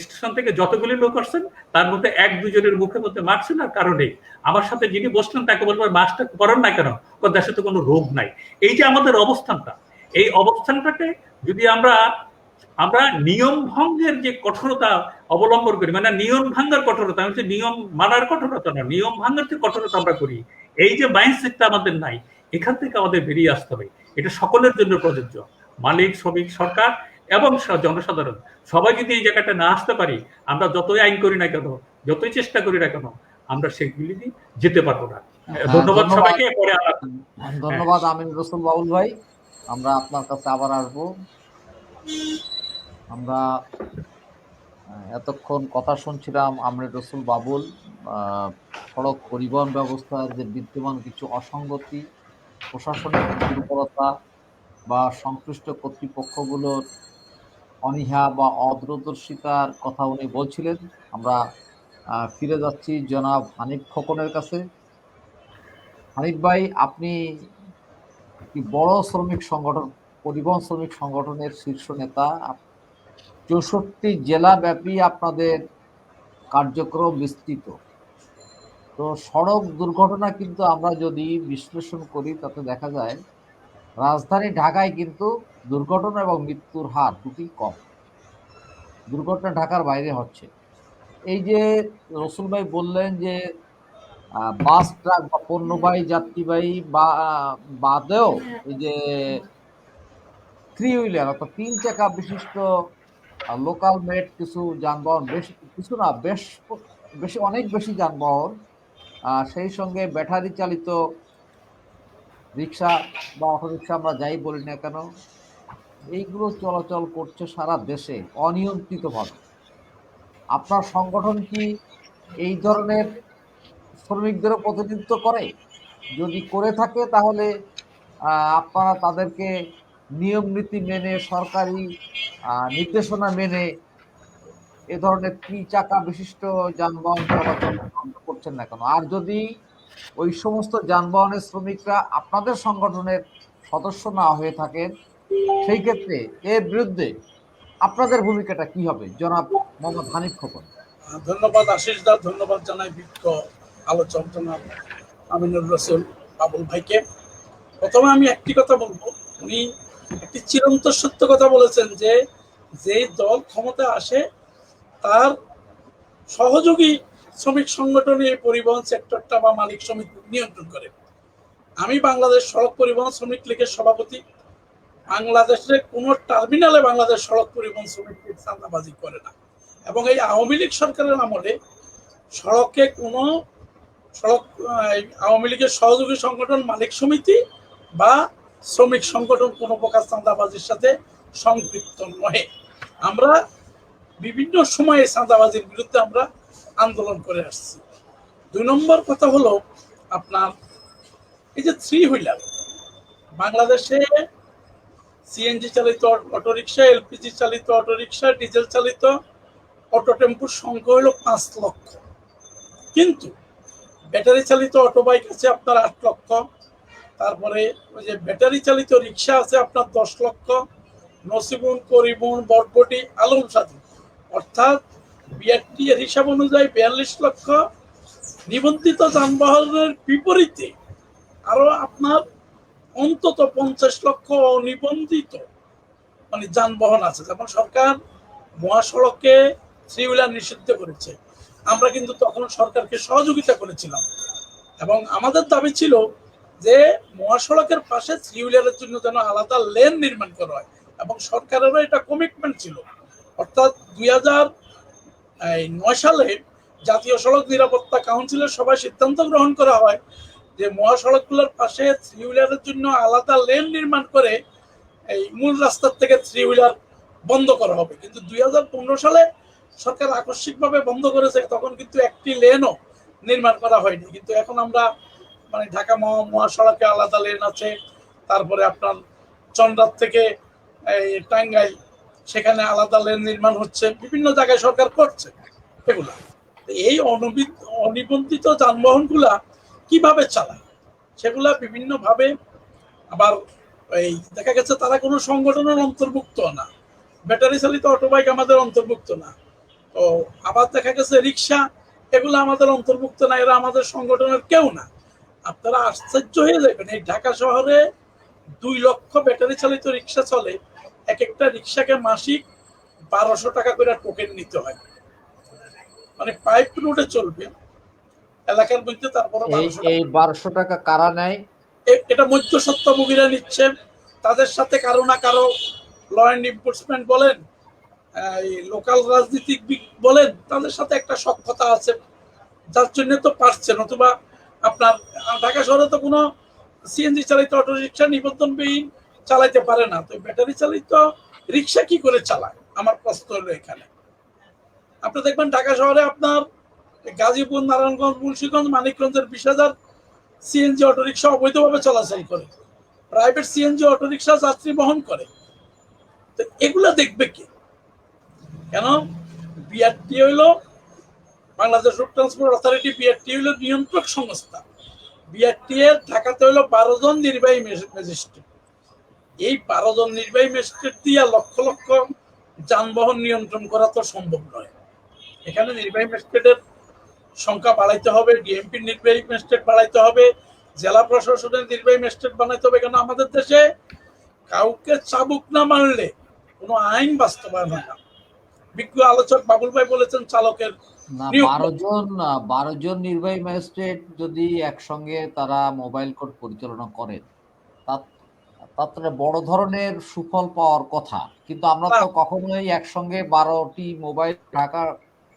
স্টেশন থেকে যতগুলি লোক আসছেন তার মধ্যে এক দুজনের মুখের মধ্যে মারছেন আর কারণে আমার সাথে যিনি বসলেন তাকে বলবেন মাস্কটা করেন না কেন, দেশে তো কোনো রোগ নাই। এই যে আমাদের অবস্থানটা, এই অবস্থানটাকে যদি আমরা নিয়ম ভঙ্গের যে কঠোরতা অবলম্বন করি, মানে নিয়ম ভাঙ্গার কঠোরতা, আমি নিয়ম মানার কঠোরতা না, নিয়ম ভাঙ্গার যে কঠোরতা আমরা করি, এই যে মাইন্ডসেটটা আমাদের নাই, এখান থেকে আমাদের বেরিয়ে আসতে হবে। এটা সকলের জন্য প্রযোজ্য, মালিক, শ্রমিক, সরকার এবং জনসাধারণ সবাই যদি এই জায়গাটা না আসতে পারি, আমরা যতই আইন করি না কেন, যতই চেষ্টা করি না কেন, আমরা সেগুলি যেতে পারবো না। ধন্যবাদ সবাইকে। ধন্যবাদ আমিন রসুল বাবুল ভাই, আমরা আপনার কাছে আবার আসবো। আমরা এতক্ষণ কথা শুনছিলাম আমির রসুল বাবুল, সড়ক পরিবহন ব্যবস্থার যে বিদ্যমান কিছু অসঙ্গতি, প্রশাসনিক দুর্বলতা বা সংশ্লিষ্ট কর্তৃপক্ষগুলোর অনীহা বা অদূরদর্শিতার কথা উনি বলছিলেন। আমরা ফিরে যাচ্ছি জনাব হানিফ খোকনের কাছে। হানিফ ভাই, আপনি কি বড় শ্রমিক সংগঠন, পরিবহন শ্রমিক সংগঠনের শীর্ষ নেতা, 64 জেলা ব্যাপী আপনাদের কার্যক্রম বিস্তৃত। তো সড়ক দুর্ঘটনা কিন্তু আমরা যদি বিশ্লেষণ করি তাতে দেখা যায় রাজধানী ঢাকায় কিন্তু দুর্ঘটনা এবং মৃত্যুর হার দুটি কম, দুর্ঘটনা ঢাকার বাইরে হচ্ছে। এই যে রসুল ভাই বললেন যে বাস, ট্রাক বা পণ্যবাহী যাত্রীবাহী বা বাদেও এই যে 3 হুইলার অর্থাৎ 3 চাকা বিশিষ্ট লোকাল মেড কিছু যানবাহন, বেশ কিছু না, বেশি অনেক বেশি যানবাহন, সেই সঙ্গে ব্যাটারি চালিত রিক্সা বা অটোরিক্সা আমরা যাই বলি না কেন, এইগুলো চলাচল করছে সারা দেশে অনিয়ন্ত্রিতভাবে। আপনার সংগঠন কি এই ধরনের শ্রমিকদেরও প্রতিনিধিত্ব করে? যদি করে থাকে তাহলে আপনারা তাদেরকে নিয়ম নীতি মেনে, সরকারি নির্দেশনা মেনে এ ধরনের 3 চাকা বিশিষ্ট যানবাহন চলাচল বন্ধ করছেন না কেন? আর যদি ওই সমস্ত যানবাহনের শ্রমিকরা আপনাদের সংগঠনের সদস্য না হয়ে থাকেন, সেই ক্ষেত্রে এর বিরুদ্ধে আপনাদের ভূমিকাটা কি হবে, জনাব মোহাম্মদ হানিফ খোকন? ধন্যবাদ আশিস দা, ধন্যবাদ জানাই বিজ্ঞ আলোচক জনাব আমিনুর রসুল বাবুল ভাইকে। প্রথমে আমি একটি কথা বলবো, উনি একটি চিরন্ত সত্য কথা বলেছেন যে যেই দল ক্ষমতায় আসে তার সহযোগী শ্রমিক সংগঠন এই পরিবহন সেক্টরটা বা মালিক সমিতি নিয়ন্ত্রণ করে। আমি বাংলাদেশ সড়ক পরিবহন শ্রমিক লীগের সভাপতি। বাংলাদেশের কোনো টার্মিনালে বাংলাদেশ সড়ক পরিবহন শ্রমিক লীগ চাঁদাবাজি করে না, এবং এই আওয়ামী লীগ সরকারের আমলে সড়কে কোনো আওয়ামী লীগের সহযোগী সংগঠন মালিক সমিতি বা শ্রমিক সংগঠন কোনো প্রকার চাঁদাবাজির সাথে সম্পৃক্ত নয়। আমরা বিভিন্ন সময়ে চাঁদাবাজির বিরুদ্ধে আমরা আন্দোলন করে আসছি। 2 নম্বর কথা হলো আপনার এই যে 3 হুইলার, বাংলাদেশে সিএনজি চালিত অটোরিকশা, এলপিজি চালিত অটোরিকশা, ডিজেল চালিত অটো টেম্পুর সংখ্যা হলো 5 লক্ষ, কিন্তু ব্যাটারি চালিত অটো বাইক আছে আপনার 8 লক্ষ, তারপরে ওই যে ব্যাটারি চালিত রিক্সা আছে আপনার 10 লক্ষ, নসিবুন, করিমুন, বরবটি, আলম সাদী, অর্থাৎ বিআরটি এর হিসাব অনুযায়ী 42 লক্ষ নিবন্ধিত যানবাহনের বিপরীতে আরো আপনার অন্তত 50 লক্ষ অনিবন্ধিত মানে যানবাহন আছে। যেমন সরকার মহাসড়কে 3 হুইলার নিষিদ্ধ করেছে, আমরা কিন্তু তখন সরকারকে সহযোগিতা করেছিলাম এবং আমাদের দাবি ছিল যে মহাসড়কের পাশে 3 হুইলারের জন্য যেন আলাদা লেন নির্মাণ করা হয়, এবং সরকারেরও এটা কমিটমেন্ট ছিল। অর্থাৎ 2009 সালে জাতীয় সড়ক নিরাপত্তা কাউন্সিলের সভায় সিদ্ধান্ত গ্রহণ করা হয় যে মহাসড়কগুলোর পাশে 3 হুইলারের জন্য আলাদা লেন নির্মাণ করে এই মূল রাস্তার থেকে 3 হুইলার বন্ধ করা হবে। কিন্তু 2015 সালে সরকার আকস্মিকভাবে বন্ধ করেছে, তখন কিন্তু একটি লেনও নির্মাণ করা হয়নি। কিন্তু এখন আমরা মানে ঢাকা মহাসড়কে আলাদা লেন আছে, তারপরে আপনার চন্দ্রার থেকে এই টাঙ্গাইল সেখানে আলাদা লেন নির্মাণ হচ্ছে, বিভিন্ন জায়গায় সরকার করছে এগুলা। এই অনিবন্ধিত যানবাহনগুলা কিভাবে চালায় সেগুলা বিভিন্ন ভাবে, আবার এই দেখা গেছে তারা কোনো সংগঠনের অন্তর্ভুক্ত না, ব্যাটারি চালিত অটোবাইক আমাদের অন্তর্ভুক্ত না। তো আবার দেখা গেছে রিক্সা, এগুলো আমাদের অন্তর্ভুক্ত না, এরা আমাদের সংগঠনের কেউ না। আপনারা আশ্চর্য হয়ে যাবেন, এই ঢাকা শহরে 2 লক্ষ ব্যাটারি চালিত রিক্সা চলে, এক একটা রিক্সাকে মাসিক 1200 টাকা করে টোকেন নিতে হয়। মানে পাইপ রোডে চলবে এলাকার মধ্যে, তারপরে এই 1200 টাকা কারা নেয়? এটা মধ্যস্বত্বভোগীরা নিচ্ছে। তাদের সাথে কারো না কারো ল অ্যান্ড এনফোর্সমেন্ট বলেন, লোকাল রাজনীতিক বলেন, তাদের সাথে একটা সখ্যতা আছে, যার জন্য তো পারছে। নতুবা আপনার ঢাকা শহরে তো কোনো সিএনজি চালিত অটো রিক্সা নিবন্ধনবিহীন চালাইতে পারে না, তো ব্যাটারি চালিত রিক্সা কি করে চালায়? আমার প্রশ্ন হলো এখানে। আপনি দেখবেন ঢাকা শহরে আপনার গাজীপুর, নারায়ণগঞ্জ, মুন্সিগঞ্জ, মানিকগঞ্জের 20,000 সিএনজি অটোরিকশা অবৈধভাবে চলাচল করে, প্রাইভেট সিএনজি অটোরিকশা যাত্রী বহন করে। তো এগুলা দেখবে কি? কেন বিআরটি হইলো Bangladesh road transport authority, BRT হইলো নিয়ন্ত্রক সংস্থা। বিআরটি এর ঢাকাতে হইলো 12 জন নির্বাহী ম্যাজিস্ট্রেট। এই 12 জন নির্বাহী ম্যাজিস্ট্রেট দিয়া লক্ষ লক্ষ যানবাহন নিয়ন্ত্রণ করা তো সম্ভব নয়। এখানে নির্বাহী ম্যাজিস্ট্রেটের সংখ্যা বাড়াইতে হবে, ডিএমপির নির্বাহী ম্যাজিস্ট্রেট বাড়াইতে হবে, জেলা প্রশাসনের নির্বাহী ম্যাজিস্ট্রেট বানাইতে হবে। কেন আমাদের দেশে কাউকে চাবুক না মারলে কোনো আইন বাস্তবায়ন হয় না। বিজ্ঞ আলোচক বাবুল ভাই বলেছেন চালকের না, 12 জন নির্বাহী ম্যাজিস্ট্রেট যদি একসঙ্গে তারা মোবাইল কোর্ট পরিচালনা করেন, তাতে বড় ধরনের সুফল পাওয়ার কথা, কিন্তু আমরা তো কখনোই একসঙ্গে 12টি মোবাইল ঢাকা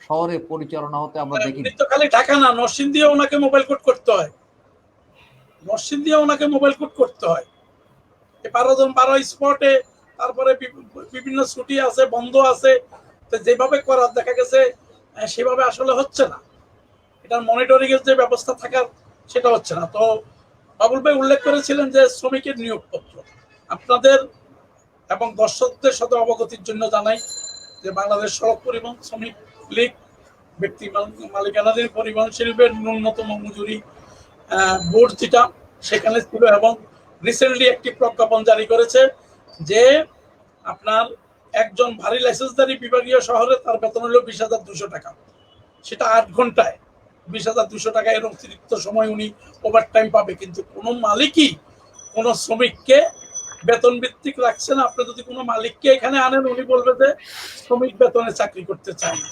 শহরে পরিচালনা হতে আমরা দেখি। তো খালি ঢাকা না, নরসিংদীও ওনাকে মোবাইল কোড করতে হয়, নরসিংদীও ওনাকে মোবাইল কোড করতে হয়। 12 জন 12 স্পটে, তারপরে বিভিন্ন ছুটি আছে, বন্ধ আছে, তো যেভাবে করার দেখা গেছে সেভাবে আসলে হচ্ছে না। এটার মনিটরিং এর যে ব্যবস্থা থাকার সেটা হচ্ছে না। তো বাবুল ভাই উল্লেখ করেছিলেন যে শ্রমিকের নিয়োগপত্র, আপনাদের এবং দর্শকদের সাথে অবগতির জন্য জানাই যে বাংলাদেশ সড়ক পরিবহন শ্রমিক লীগ ব্যক্তি মালিকানাধীন পরিবহন শিল্পের ন্যূনতম মজুরি বোর্ড যেটা সেখানে ছিল, এবং রিসেন্টলি একটি প্রজ্ঞাপন জারি করেছে যে আপনার একজন ভারী লাইসেন্সধারী বিভাগীয় শহরে তার বেতন হলো 20,200 টাকা, সেটা 8 ঘন্টায় 20,200 টাকা। এর অতিরিক্ত সময় উনি ওভার টাইম পাবে, কিন্তু কোনো মালিকই কোনো শ্রমিককে বেতন ভিত্তিক রাখছে না। আপনি যদি কোনো মালিককে এখানে আনেন, উনি বলবে যে শ্রমিক বেতনে চাকরি করতে চায় না।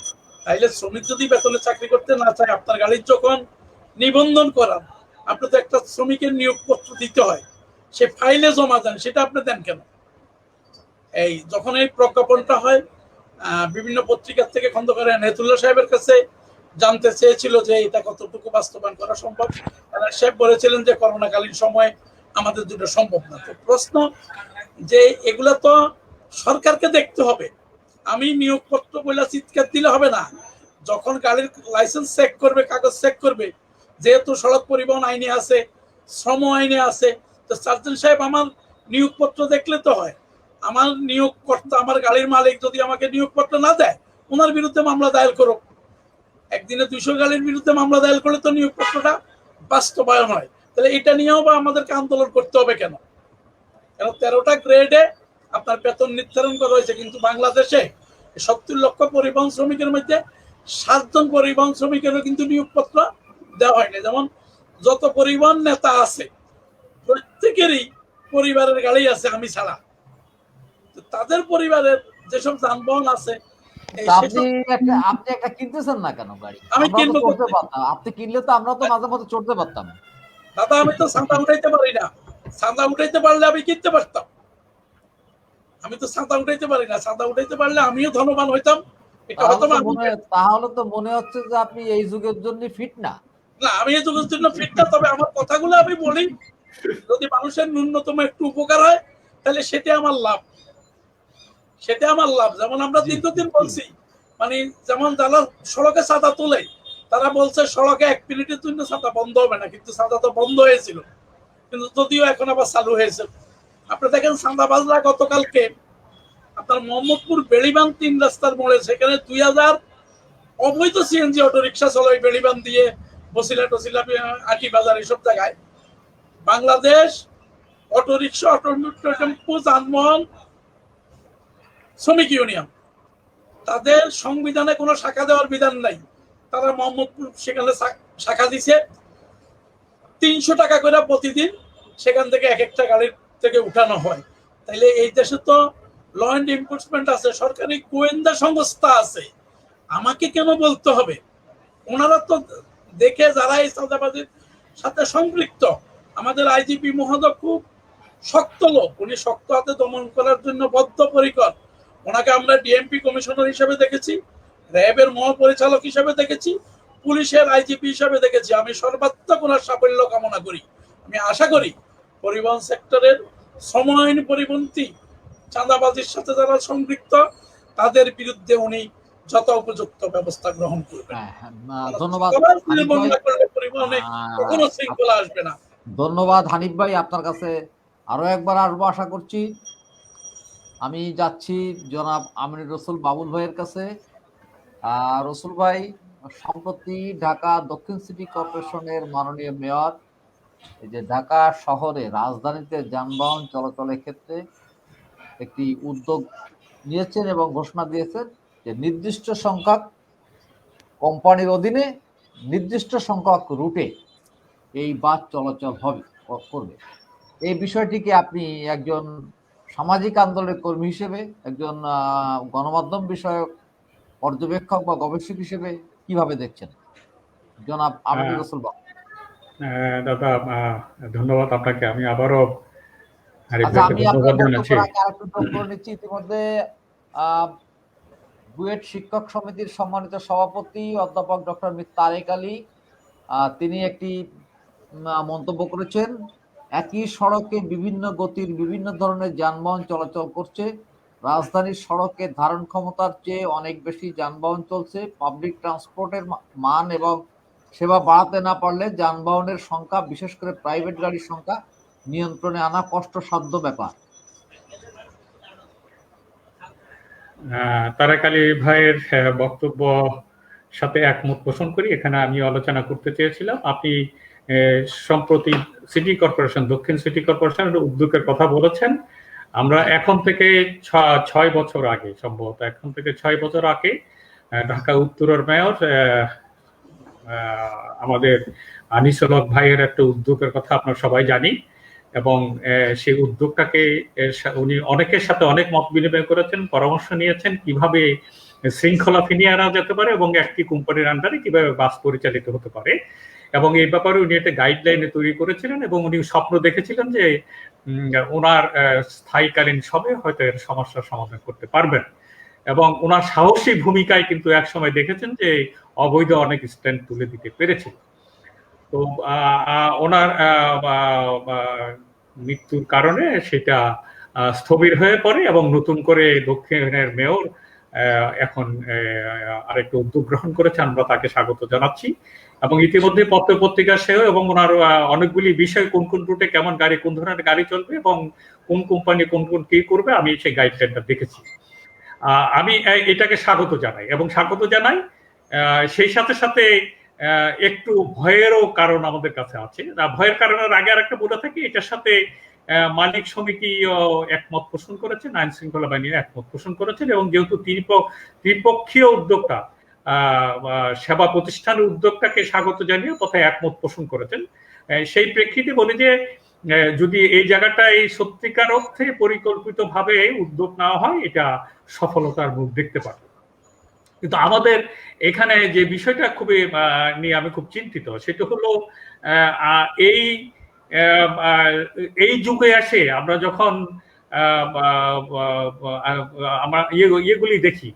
তাইলে শ্রমিক যদি বেতনে চাকরি করতে না চায়, আপনার গাড়ির যখন নিবন্ধন করান, আপনি তো একটা শ্রমিকের নিয়োগপত্র দিতে হয়, সে ফাইলে জমা দেন, সেটা আপনি দেন কেন? এই যখন এই প্রজ্ঞাপনটা হয়, বিভিন্ন পত্রিকার থেকে খন্দকার নেতুল্লাহ সাহেবের কাছে জানতে চেয়েছিল যে এটা কতটুকু বাস্তবায়ন করা সম্ভব। সাহেব বলেছিলেন যে করোনাকালীন সময় আমাদের দুটো সম্ভব না। তো প্রশ্ন যে এগুলা তো সরকারকে দেখতে হবে, আমি নিয়োগপত্র বলে চিৎকার দিলে হবে না। যখন গাড়ির লাইসেন্স চেক করবে, কাগজ চেক করবে, যেহেতু সড়ক পরিবহন আইনে আছে, শ্রম আইনে আছে, তো সার্জন সাহেব আমার নিয়োগপত্র দেখলে তো হয়। আমার নিয়োগকর্তা, আমার গাড়ির মালিক যদি আমাকে নিয়োগপত্র না দেয়, ওনার বিরুদ্ধে মামলা দায়ের করো। একদিনে 200 গাড়ির বিরুদ্ধে মামলা দায়ের করলে তো নিয়োগপত্রটা বাস্তবায়ন হয়। তাহলে এটা নিয়েও বা আমাদেরকে আন্দোলন করতে হবে কেন? কেন 13টা গ্রেডে আপনার বেতন নির্ধারণ করা হয়েছে, কিন্তু বাংলাদেশে 70 লক্ষ পরিবহন শ্রমিকের মধ্যে 7 জন পরিবহন শ্রমিকেরও কিন্তু নিয়োগপত্র দেওয়া হয়নি। যেমন যত পরিবহন নেতা আছে প্রত্যেকেরই পরিবারের গাড়ি আছে, আমি ছাড়া। তাদের পরিবারের যেসব যানবাহন আছে, আপনি একটা কিনতেছেন না কেন গাড়ি? আমি কিনবো করতে পারতাম, আপনি কিনলে তো আমরা তো মাঝে মাঝে চড়তে পারতাম। দাদা আমি তো চাঁদা উঠাইতে পারি না, চাঁদা উঠাইতে পারলে আমি কিনতে পারতাম। আমি তো চাঁদা উঠাইতে পারি না, চাঁদা উঠাইতে পারলে আমিও ধনবান হইতাম। তাহলে তো মনে হচ্ছে যে আপনি এই যুগের জন্য ফিট না। না, আমি এই যুগের জন্য ফিট না, তবে আমার কথাগুলো আমি বলি, যদি মানুষের ন্যূনতম একটু উপকার হয় তাহলে সেটা আমার লাভ, সেটা আমার লাভ। যেমন আমরা দীর্ঘদিন বলছি, মানে যেমন যারা সড়কে চাঁদা তোলে, তারা বলছে সড়কে 1 মিনিটের জন্য চাঁদা বন্ধ হবে না, কিন্তু চাঁদা তো বন্ধ হয়েছিল, কিন্তু যদিও এখন আবার চালু হয়েছে। আপনি দেখেন চাঁদাবাজরা গতকালকে আপনার মোহাম্মদপুর বেড়িবান 3 রাস্তার মোড়ে, সেখানে 2000 অবৈধ সিএনজি অটো রিক্সা চলে ওই বেড়িবান দিয়ে বসিলা টসিলা আটি বাজার এসব জায়গায়। Bangladesh auto rickshaw, auto tempo, যানবাহন শ্রমিক ইউনিয়ন, তাদের সংবিধানে কোনো শাখা দেওয়ার বিধান নাই, তারা মোহাম্মদপুর সেখানে শাখা দিছে, 300 টাকা করে প্রতিদিন সেখান থেকে এক একটা গাড়ির থেকে উঠানো হয়। তাইলে এই দেশে তো ল অ্যান্ড এনফোর্সমেন্ট আছে, সরকারি গোয়েন্দা সংস্থা আছে, আমাকে কেন বলতে হবে? ওনারা তো দেখে যারা এই চাঁদাবাজির সাথে সম্পৃক্ত, আমাদের আইজিপি মহোদয় খুব শক্ত লোক, উনি শক্ত হাতে দমন করার জন্য বদ্ধপরিকর। ওনাকে আমরা ডিএমপি কমিশনার হিসেবে দেখেছি, র্যাবের মহাপরিচালক হিসেবে দেখেছি, পুলিশের আইজিপি হিসেবে দেখেছি। আমি সর্বাত্মক ওনার সাফল্য কামনা করি। আমি আশা করি পরিবহন সেক্টরের শ্রম আইন পরিপন্থী চাঁদাবাজির সাথে যারা সম্পৃক্ত তাদের বিরুদ্ধে উনি যত উপযুক্ত ব্যবস্থা গ্রহণ করবেন। ধন্যবাদ পরিবহনে কখনো শৃঙ্খলা আসবে না। ধন্যবাদ হানিফ ভাই, আপনার কাছে আরো একবার আসবো আশা করছি। আমি যাচ্ছি জনাব আমিনুর রসুল বাবুল ভাইয়ের কাছে। রসুল ভাই, সম্প্রতি ঢাকা দক্ষিণ সিটি কর্পোরেশনের মাননীয় মেয়র এই যে ঢাকা শহরে রাজধানীতে যানবাহন চলাচলের ক্ষেত্রে একটি উদ্যোগ নিয়েছেন এবং ঘোষণা দিয়েছেন যে নির্দিষ্ট সংখ্যক কোম্পানির অধীনে নির্দিষ্ট সংখ্যক রুটে এই বাস চলাচল করবে। এই বিষয়টিকে আপনি একজন সামাজিক আন্দোলনের কর্মী হিসেবে, একজন গণমাধ্যম বিষয়ক পর্যবেক্ষক বা গবেষক হিসেবে কিভাবে দেখছেন জনাব আমিনুর রসুল বাবু? দাদা ধন্যবাদ আপনাকে। আমি আবারও আমি আপনার বক্তব্যের আগে আরেকটু যোগ করে নিচ্ছি। ইতিমধ্যে বুয়েট শিক্ষক সমিতির সম্মানিত সভাপতি অধ্যাপক ডক্টর তারেক আলী তিনি একটি মন্তব্য করেছেন, একই সড়কে বিভিন্ন গতির বিভিন্ন ধরনের যানবাহন চলাচল করছে, রাজধানীর সড়কে ধারণ ক্ষমতার চেয়ে অনেক বেশি যানবাহন চলছে, পাবলিক ট্রান্সপোর্টের মান এবং সেবা বাড়াতে না পারলে যানবাহনের সংখ্যা, বিশেষ করে প্রাইভেট গাড়ির সংখ্যা নিয়ন্ত্রণে আনা কষ্টসাধ্য ব্যাপার। তারেক আলী ভাইয়ের বক্তব্য সাথে একমত পোষণ করি। এখানে আমি আলোচনা করতে চেয়েছিলাম, আপনি সম্প্রতি সিটি কর্পোরেশন, দক্ষিণ সিটি কর্পোরেশনের উদ্যোগের কথা বলেছেন। আমরা এখন থেকে 6 বছর আগে, সম্ভবত এখন থেকে 6 বছর আগে ঢাকা উত্তরের মেয়র আমাদের আনিসুল হক ভাইয়ের একটা উদ্যোগের কথা আমরা সবাই জানি, এবং সেই উদ্যোগটাকে উনি অনেকের সাথে অনেক মত বিনিময় করেছেন, পরামর্শ নিয়েছেন কিভাবে শৃঙ্খলা ফিরিয়ে আনা যেতে পারে এবং একটি কোম্পানির আন্ডারে কিভাবে বাস পরিচালিত হতে পারে। এবং এই ব্যাপারে উনি একটা গাইডলাইনে তৈরি করেছিলেন এবং উনি স্বপ্ন দেখেছিলেন যে ওনার স্থায়ীকালীন সবে হয়তো এর সমস্যার সমাধান করতে পারবেন। এবং ওনার সাহসী ভূমিকায় কিন্তু একসময় দেখেছেন যে অবৈধ অনেক স্ট্যান্ড তুলে দিতে পেরেছিল। তো ওনার মৃত্যুর কারণে সেটা স্থবির হয়ে পড়ে এবং নতুন করে দক্ষিণের মেয়র এখন আরেকটা উদ্যোগ গ্রহণ করেছে, আমরা তাকে স্বাগত জানাচ্ছি। এবং ইতিমধ্যে পত্র পত্রিকা সেও এবং ওনার অনেকগুলি বিষয়, কোন কোন রুটে কেমন গাড়ি, কোন ধরনের গাড়ি চলবে এবং কোন কোম্পানি কোন কোন কি করবে, আমি সেই গাইডলাইনটা দেখেছি। আমি এটাকে স্বাগত জানাই এবং স্বাগত জানাই সেই সাথে সাথে একটু ভয়েরও কারণ আমাদের কাছে আছে। ভয়ের কারণের আগে আর একটা বলে থাকি, এটার সাথে মালিক সমিতিও একমত পোষণ করেছেন, আইন শৃঙ্খলা বাহিনী একমত পোষণ করেছেন, এবং যেহেতু ত্রিপক্ষীয় উদ্যোক্তা সেবা প্রতিষ্ঠানের উদ্যোগটাকে স্বাগত জানিয়ে কথায় একমত পোষণ করেছেন। সেই প্রেক্ষিতে বলি যে যদি এই জায়গাটায় সত্যিকার অর্থে পরিকল্পিতভাবে উদ্যোগ নেওয়া হয়, এটা সফলতার মুখ দেখতে পাবে। কিন্তু আমাদের এখানে যে বিষয়টা খুবই নিয়ে আমি খুব চিন্তিত, সেটা হলো এই যুগে আসে আমরা যখন আমরা ইয়েগুলি দেখি,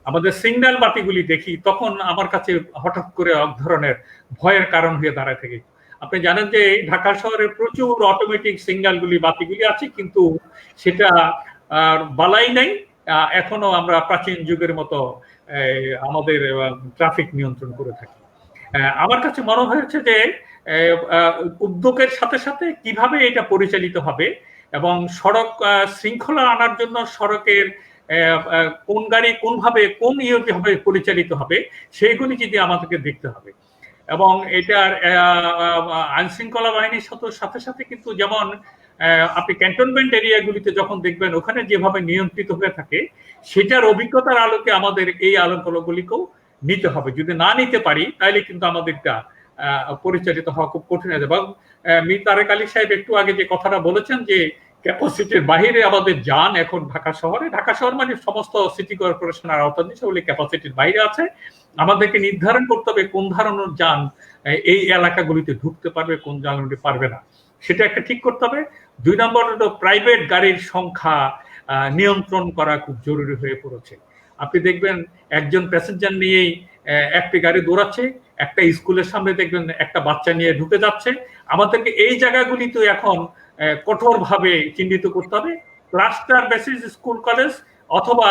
আমাদের সিগন্যাল বাতিগুলি দেখি, তখন আমার কাছে হঠাৎ করে এক ধরনের ভয়ের কারণ হয়ে দাঁড়ায় থাকে। আপনি জানেন যে ঢাকা শহরে প্রচুর অটোমেটিক সিগন্যালগুলি, বাতিগুলি আছে, কিন্তু সেটা বালাই নাই। এখনো আমরা প্রাচীন যুগের মতো আমাদের ট্রাফিক নিয়ন্ত্রণ করে থাকি। আমার কাছে মনে হয়েছে যে উদ্যোগের সাথে সাথে কিভাবে এটা পরিচালিত হবে এবং সড়ক শৃঙ্খলা আনার জন্য সড়কের কোন গাড়ি কোনভাবে কোন ইয়েভাবে পরিচালিত হবে, সেইগুলি যদি আমাদেরকে দেখতে হবে। এবং এটার আইন শৃঙ্খলা বাহিনীর সাথে সাথে কিন্তু যেমন আপনি ক্যান্টনমেন্ট এরিয়াগুলিতে যখন দেখবেন ওখানে যেভাবে নিয়ন্ত্রিত হয়ে থাকে, সেটার অভিজ্ঞতার আলোকে আমাদের এই আলোচনাগুলিকেও নিতে হবে। যদি না নিতে পারি তাহলে কিন্তু আমাদেরটা পরিচালিত হওয়া খুব কঠিন হয়ে যাবে। এবং মীর তারেক আলী সাহেব একটু আগে যে কথাটা বলেছেন যে ক্যাপাসিটির বাহিরে আমাদের যান এখন ঢাকা শহরে, ঢাকা শহর মানে সমস্ত সিটি কর্পোরেশনের আওতাধীন, সেগুলি ক্যাপাসিটির বাইরে আছে। আমাদেরকে নির্ধারণ করতে হবে কোন ধরনের যান এই এলাকাগুলিতে ঢুকতে পারবে, কোন যানগুলি পারবে না, সেটা একটা ঠিক করতে হবে। 2 নম্বর হলো প্রাইভেট গাড়ির সংখ্যা নিয়ন্ত্রণ করা খুব জরুরি হয়ে পড়েছে। আপনি দেখবেন একজন প্যাসেঞ্জার নিয়েই একটি গাড়ি দৌড়াচ্ছে, একটা স্কুলের সামনে দেখবেন একটা বাচ্চা নিয়ে ঢুকে যাচ্ছে। আমাদেরকে এই জায়গাগুলি তো এখন কঠোরভাবে চিহ্নিত করতে হবে। ক্লাস্টার বেসিস স্কুল কলেজ অথবা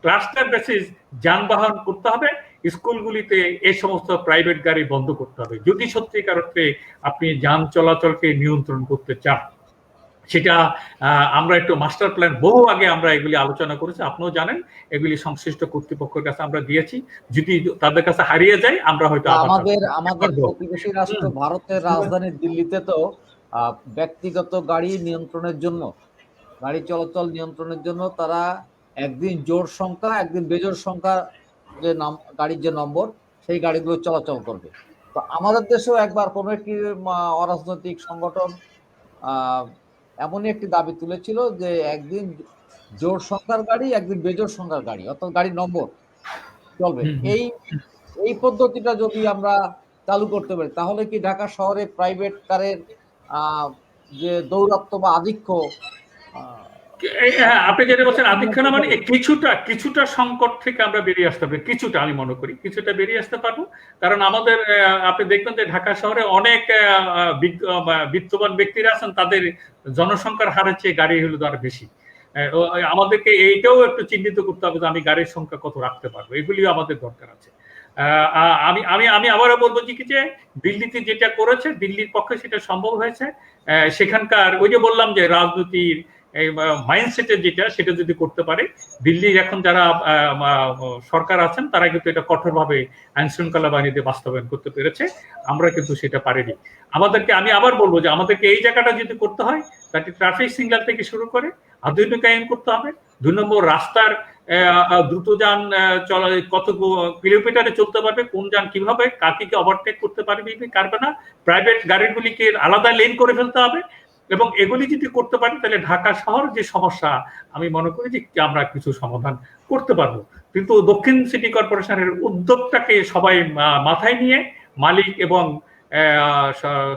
ক্লাস্টার বেসিস যানবাহন করতে হবে। স্কুলগুলিতে এই সমস্ত প্রাইভেট গাড়ি বন্ধ করতে হবে যদি সত্যিকার অর্থে আপনি যান চলাচলকে নিয়ন্ত্রণ করতে চান। সেটা আমরা একটু মাস্টার প্ল্যান বহু আগে আমরা এগুলি আলোচনা করেছি, আপনিও জানেন। এগুলি সংশ্লিষ্ট কর্তৃপক্ষের কাছে আমরা দিয়েছি। যদি তাদের কাছে হারিয়ে যায় আমরা হয়তো আমাদের প্রতিবেশী রাষ্ট্র ভারতের রাজধানী দিল্লিতে তো ব্যক্তিগত গাড়ি নিয়ন্ত্রণের জন্য, গাড়ি চলাচল নিয়ন্ত্রণের জন্য তারা একদিন জোড় সংখ্যা একদিন বেজোড় সংখ্যা যে গাড়ির যে নম্বর সেই গাড়িগুলো চলাচল করবে। তো আমাদের দেশেও একবার কোনো একটি অরাজনৈতিক সংগঠন এমনই একটি দাবি তুলেছিল যে একদিন জোড় সংখ্যার গাড়ি একদিন বেজোড় সংখ্যার গাড়ি, অর্থাৎ গাড়ির নম্বর চলবে। এই পদ্ধতিটা যদি আমরা চালু করতে পারি তাহলে কি ঢাকা শহরে প্রাইভেট কারের যে দৌরাত্ম্য বা আধিক্য, আপনি যেটা বলছেন আধিক্য না, মানে কিছুটা সংকট থেকে আমরা বেরিয়ে আসতে পারবো, কিছুটা আমি মনে করি কিছুটা বেরিয়ে আসতে পারবো। কারণ আমাদের আপনি দেখবেন যে ঢাকা শহরে অনেক বিত্তবান ব্যক্তিরা আছেন, তাদের জনসংখ্যার হারের চেয়ে গাড়ি হলো আরো বেশি। আমাদেরকে এইটাও একটু চিহ্নিত করতে হবে যে আমি গাড়ির সংখ্যা কত রাখতে পারবো, এগুলিও আমাদের দরকার আছে। আমি আবারও বলবো যে দিল্লিতে যেটা করেছে, দিল্লির পক্ষে সেটা সম্ভব হয়েছে। সেখানকার ওই যে বললাম যে রাজনীতির মাইন্ডসেটের সেটা যদি করতে পারে, দিল্লির এখন যারা সরকার আছেন তারা কিন্তু এটা কঠোরভাবে আইন শৃঙ্খলা বাহিনীতে বাস্তবায়ন করতে পেরেছে, আমরা কিন্তু সেটা পারিনি। আমি আবার বলবো যে আমাদেরকে এই জায়গাটা যদি করতে হয় তাকে ট্রাফিক সিগন্যাল থেকে শুরু করে আধুনিকায়ন করতে হবে। 2 নম্বর রাস্তার দ্রুত যান চলা কত কিলোমিটারে চলতে পারবে, কোন যান কিভাবে কাকে ওভারটেক করতে পারবে কারবে না, প্রাইভেট গাড়িগুলিকে আলাদা লেন করে ফেলতে হবে। এবং এগুলি যদি করতে পারি তাহলে ঢাকা শহর যে সমস্যা আমি মনে করি যে আমরা কিছু সমাধান করতে পারবো। কিন্তু দক্ষিণ সিটি কর্পোরেশনের উদ্যোগটাকে সবাই মাথায় নিয়ে মালিক এবং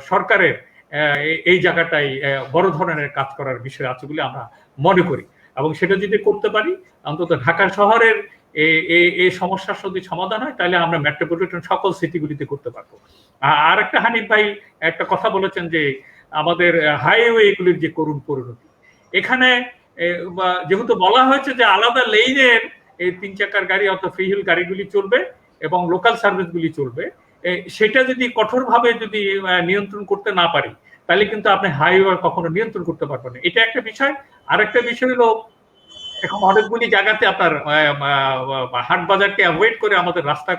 সরকারের এই জায়গাটাই বড় ধরনের কাজ করার বিষয় আছে বলে আমরা মনে করি। এবং সেটা যদি করতে পারি অন্তত ঢাকা শহরের এই সমস্যার যদি সমাধান হয় তাহলে আমরা মেট্রোপলিটন সকল সিটিগুলিতে করতে পারবো। আর একটা হানিফ ভাই একটা কথা বলেছেন যে আমাদের হাইওয়ে গুলির যে করুণ পরিণতি, এখানে যেহেতু বলা হয়েছে যে আলাদা লেনের এই 3 চাকার গাড়ি অথবা ফ্রি হুইল গাড়িগুলি চলবে এবং লোকাল সার্ভিসগুলি চলবে, সেটা যদি কঠোরভাবে যদি নিয়ন্ত্রণ করতে না পারি তাহলে কিন্তু আপনি হাইওয়ে কখনো নিয়ন্ত্রণ করতে পারবেন না, এটা একটা বিষয়। আরেকটা বিষয় হলো এখন অনেকগুলি জায়গাতে আপনার হাট বাজারকে অ্যাভয়েড করে আমাদের রাস্তা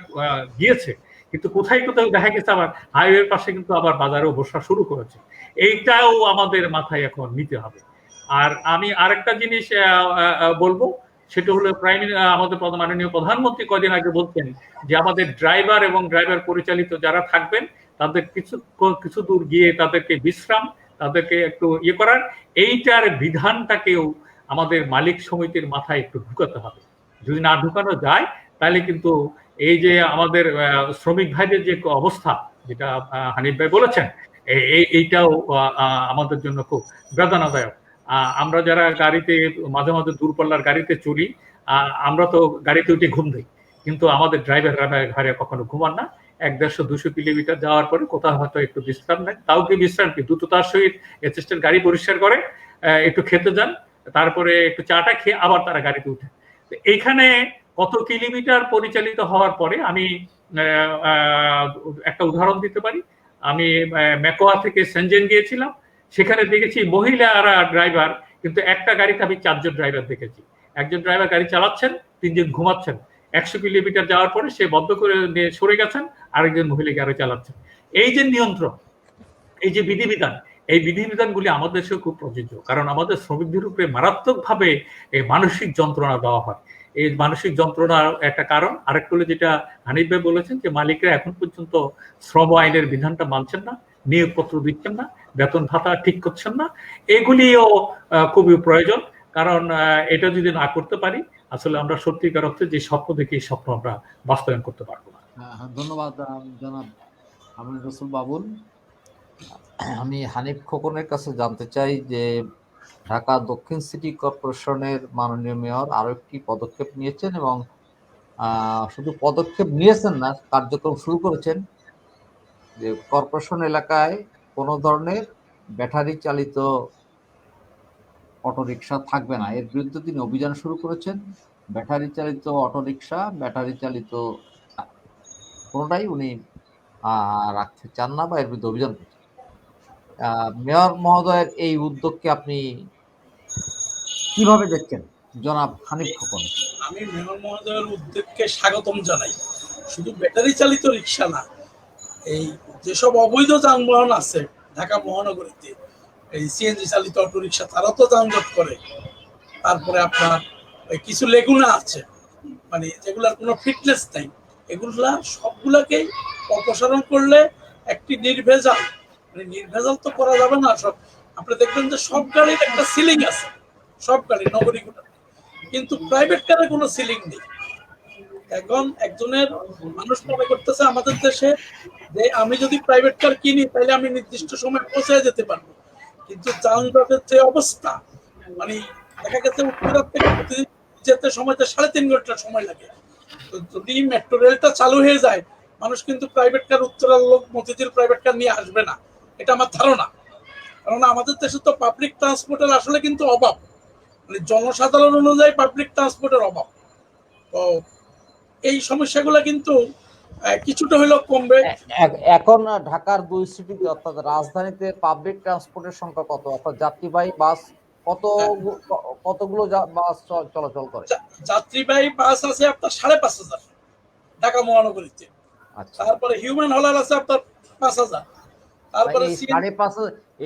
গিয়েছে, কিন্তু কোথায় কোথাও দেখা গেছে আবার হাইওয়ের পাশে কিন্তু আবার বাজারেও বসা শুরু করেছে। এইটাও আমাদের মাথায় এখন নিতে হবে। আর আমি আরেকটা জিনিস বলবো, সেটা হলো আমাদের মাননীয় প্রধানমন্ত্রী কদিন আগে বলছেন যে আমাদের ড্রাইভার এবং ড্রাইভার পরিচালিত যারা থাকবেন তাদের কিছু দূর গিয়ে তাদেরকে বিশ্রাম, তাদেরকে একটু করার, এইটার বিধানটাকেও আমাদের মালিক সমিতির মাথায় একটু ঢুকাতে হবে। যদি না ঢুকানো যায় তাহলে কিন্তু এই যে আমাদের শ্রমিক ভাইদের যে অবস্থা, যেটা হানিফ ভাই বলেছেন, এইটাও আমাদের জন্য খুব বেদনাদায়ক। আমরা যারা গাড়িতে মাঝে মাঝে দূরপাল্লার গাড়িতে চলি, আমরা তো গাড়িতে উঠে ঘুম দিই, কিন্তু আমাদের ড্রাইভাররা ঘরে কখনো ঘুমান না। 100-150-200 কিলোমিটার যাওয়ার পরে কোথাও হয়তো একটু বিশ্রাম নেয়, তাও কি বিশ্রাম কি দ্রুততার সহিত অ্যাসিস্ট্যান্ট গাড়ি পরিষ্কার করে একটু খেতে যান, তারপরে একটু চাটা খেয়ে আবার তারা গাড়িতে উঠে। এইখানে কত কিলোমিটার পরিচালিত হওয়ার পরে আমি একটা উদাহরণ দিতে পারি। আমি মেকোয়া থেকে সেনজেন গিয়েছিলাম, সেখানে দেখেছি মহিলারা ড্রাইভার, কিন্তু একটা গাড়িতে আমি 4 জন ড্রাইভার দেখেছি। একজন ড্রাইভার গাড়ি চালাচ্ছেন, 3 জন ঘুমাচ্ছেন। 100 কিলোমিটার যাওয়ার পরে সে বন্ধ করে নিয়ে সরে গেছেন, আরেকজন মহিলা গাড়ি চালাচ্ছেন। এই যে নিয়ন্ত্রণ, এই যে বিধিবিধান, এই বিধিবিধানগুলি আমাদের দেশেও খুব প্রযোজ্য, কারণ আমাদের শ্রমিকদের উপরে মারাত্মকভাবে এই মানসিক যন্ত্রণা দেওয়া হয়। এই মানসিক যন্ত্রণার একটা কারণ আরেকটা হলো যেটা হানিফ ভাই বলেছেন, যে মালিকরা এখন পর্যন্ত শ্রম আইনের বিধানটা মানছেন না, নিয়োগপত্র দিচ্ছেন না, বেতন ভাতা ঠিক করছেন না। এগুলিও খুবই প্রয়োজন, কারণ এটা যদি না করতে পারি আসলে আমরা সত্যিকার অর্থে যে স্বপ্ন দেখি এই স্বপ্ন আমরা বাস্তবায়ন করতে পারবো না। ধন্যবাদ জনাব আমির রসুল বাবুল। আমি হানিফ খোকনের কাছে জানতে চাই যে ঢাকা দক্ষিণ সিটি কর্পোরেশনের মাননীয় মেয়র আরো একটি পদক্ষেপ নিয়েছেন, এবং শুধু পদক্ষেপ নিয়েছেন না, কার্যক্রম শুরু করেছেন যে কর্পোরেশন এলাকায় কোনো ধরনের ব্যাটারি চালিত অটোরিকশা থাকবে না। এর বিরুদ্ধে তিনি অভিযান শুরু করেছেন। ব্যাটারি চালিত অটোরিকশা, ব্যাটারি চালিত কোনোটাই উনি রাখতে চান না বা এর বিরুদ্ধে অভিযান করছেন। মেয়র মহোদয়ের এই উদ্যোগকে আপনি কিভাবে দেখছেন জনাব হানিফ খোকন? আমি মেয়র মহোদয়ের উদ্যোগকে স্বাগতম জানাই। শুধু ব্যাটারি চালিত রিক্সা না, এই যেসব অবৈধ যানবাহন আছে ঢাকা মহানগরীতে, এই সিএনজি চালিত অটো রিক্সা, তারা তো যানজট করে। তারপরে আপনার কিছু লেগুনা আছে, মানে যেগুলার কোনো ফিটনেস নাই, এগুলা সবগুলাকেই অপসারণ করলে একটি নির্ভেজাল, মানে নির্ভেজাল তো করা যাবে না সব। আপনি দেখবেন যে সব গাড়ির একটা সিলিং আছে, সব গাড়ি নগরীগুলো, কিন্তু প্রাইভেট কারে কোনো সিলিং নেই। এখন একজনের মানুষ মনে করতেছে আমাদের দেশে যে আমি যদি প্রাইভেট কার কিনি তাহলে আমি নির্দিষ্ট সময় পৌঁছে যেতে পারবো, কিন্তু যানজটের যে অবস্থা, মানে দেখা গেছে উত্তরার থেকে যেতে সময়টা 3.5 ঘন্টা সময় লাগে। তো যদি মেট্রো রেলটা চালু হয়ে যায়, মানুষ কিন্তু প্রাইভেট কার, উত্তরার লোক মতিঝিল প্রাইভেট কার নিয়ে আসবে না, এটা আমার ধারণা। কারণ আমাদের দেশে তো পাবলিক ট্রান্সপোর্টের আসলে কিন্তু অভাব, মানে জনসাধারণ অনুযায়ী পাবলিক ট্রান্সপোর্টের অভাব। তো এই সমস্যাগুলো কিন্তু কিছুটা হলেও কমবে। এখন ঢাকার 2 সিটিতে অর্থাৎ রাজধানীতে পাবলিক ট্রান্সপোর্টের সংখ্যা কত, অর্থাৎ যাত্রীবাহী বাস কতগুলো বাস চলাচল করে? যাত্রীবাহী বাস আছে আপনার 5,500 ঢাকা মহানগরীতে। তারপরে হিউম্যান হলার আছে আপনার 5,000। তারপরে